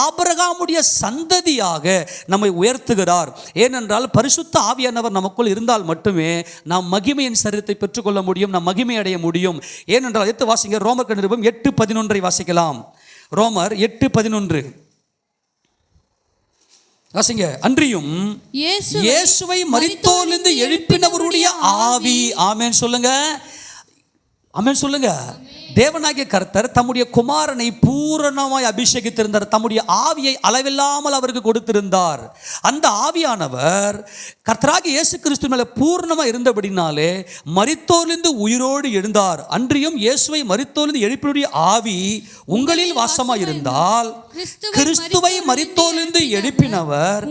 ஆபிரகாமுடைய சந்ததியாக நம்மை உயர்த்துகிறார். ஏனென்றால் பரிசுத்த ஆவியானவர் நமக்குள் இருந்தால் மட்டுமே நாம் மகிமையின் சரீரத்தை பெற்றுக்கொள்ள முடியும், நாம் மகிமை அடைய முடியும். ஏனென்றால் எடுத்து வாசிங்க. ரோமர் நிருபம் 8:11 வாசிக்கலாம். ரோமர் 8:11 வாசிங்க. அன்றியும் இயேசுவை மரித்தோரிலிருந்து எழுப்பினவருடைய ஆவி. ஆமென் சொல்லுங்க. ஆமென் சொல்லுங்க. தேவனாகிய கர்த்தர் தம்முடைய குமாரனை பூரணமாய் அபிஷேகித்திருந்தார். தம்முடைய ஆவியை அளவில்லாமல் அவருக்கு கொடுத்திருந்தார். அந்த ஆவியானவர் கர்த்தராகிய இயேசு கிறிஸ்து மேலே பூர்ணமாக இருந்தபடினாலே மரித்தோரிலிருந்து உயிரோடு எழுந்தார். அன்றியும் இயேசுவை மரித்தோரிலிருந்து எழுப்பினுடைய ஆவி உங்களில் வாசமாய் இருந்தால் கிறிஸ்துவை மரித்தோரிலிருந்து எழுப்பினவர்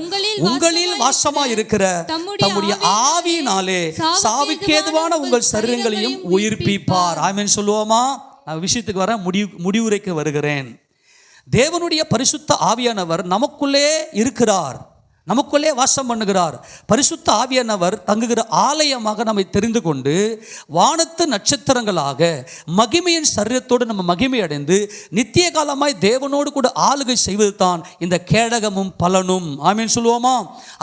உங்களில் வாசமாய் இருக்கிற தம்முடைய ஆவியினாலே சாவுக்கேதுவான உங்கள் சரீரங்களையும் உயிர்ப்பிப்பார். ஆமென் சொல்லுவோமா? நான் விஷயத்துக்கு வர முடிவுரைக்கு வருகிறேன். தேவனுடைய பரிசுத்த ஆவியானவர் நமக்குள்ளே இருக்கிறார், நமக்குள்ளே வாசம் பண்ணுகிறார். பரிசுத்த ஆவியானவர் தங்குகிற ஆலயமாக நம்மை தெரிந்து கொண்டு வானத்து நட்சத்திரங்களாக மகிமையின் சரீரத்தோடு நம்ம மகிமை அடைந்து நித்திய காலமாய் தேவனோடு கூட ஆளுகை செய்வது தான் இந்த கேடகமும் பலனும். ஆமென் சொல்லுவோமா?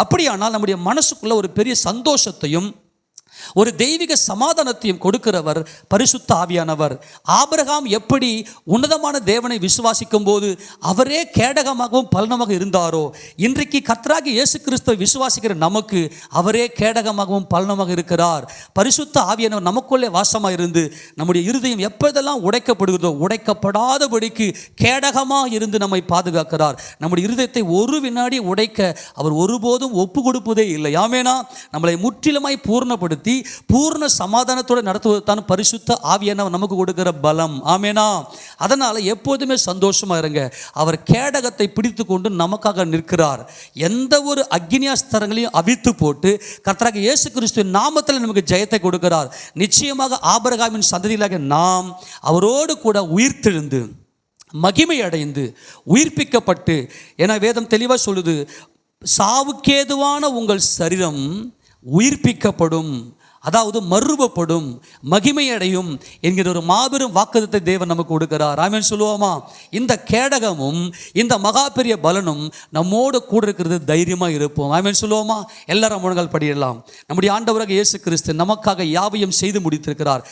அப்படியானால் நம்முடைய மனசுக்குள்ள ஒரு பெரிய சந்தோஷத்தையும் ஒரு தெய்வீக சமாதானத்தையும் கொடுக்கிறவர் பரிசுத்த ஆவியானவர். ஆபிரகாம் எப்படி உன்னதமான தேவனை விசுவாசிக்கும் போது அவரே கேடகமாகவும் பலனமாக இருந்தாரோ, இன்றைக்கு கர்த்தராகிய இயேசு கிறிஸ்துவை விசுவாசிக்கிற நமக்கு அவரே கேடகமாகவும் பலனமாக இருக்கிறார். பரிசுத்த ஆவியானவர் நமக்குள்ளே வாசமாக இருந்து நம்முடைய இருதயம் எப்போதெல்லாம் உடைக்கப்படுகிறதோ உடைக்கப்படாதபடிக்கு கேடகமாக இருந்து நம்மை பாதுகாக்கிறார். நம்முடைய இருதயத்தை ஒரு வினாடி உடைக்க அவர் ஒருபோதும் ஒப்பு கொடுப்பதே இல்லை. ஆமெனா. நம்மளை முற்றிலுமாய் பூர்ணப்படுத்தி பூர்ண சமாதானத்தோடு நடத்துவது தான் பரிசுத்த ஆவியானவர் நமக்கு கொடுக்கிற பலம். ஆமெனா. அதனால் எப்போதுமே சந்தோஷமாக இருங்க. அவர் கேடகத்தை பிடித்து கொண்டு நமக்காக நிற்கிறார். எந்த ஒரு அக்னியாஸ்திரங்களையும் அவித்து போட்டு கர்த்தராகிய இயேசு கிறிஸ்துவின் நாமத்தில் நமக்கு ஜெயத்தை கொடுக்கிறார். நிச்சயமாக ஆபிரகாமின் சந்ததியிலாக நாம் அவரோடு கூட உயிர்த்தெழுந்து மகிமை அடைந்து உயிர்ப்பிக்கப்பட்டு, என வேதம் தெளிவாக சொல்லுது, சாவுக்கேதுவான உங்கள் சரீரம் உயிர்ப்பிக்கப்படும், அதாவது மறுரூபப்படும், மகிமை அடையும் என்கிற ஒரு மாபெரும் வாக்குத்தத்தை தேவன் நமக்கு கொடுக்கிறார். ஆமென் சொல்லுவோமா? இந்த கேடகமும் இந்த மகா பெரிய பலனும் நம்மோடு கூட இருக்கிறது. தைரியமாக இருப்போம். ஆமென் சொல்லுவோமா? எல்லாரும் முழங்கால் படியிடலாம். நம்முடைய ஆண்டவராக இயேசு கிறிஸ்து நமக்காக யாவையும் செய்து முடித்திருக்கிறார்.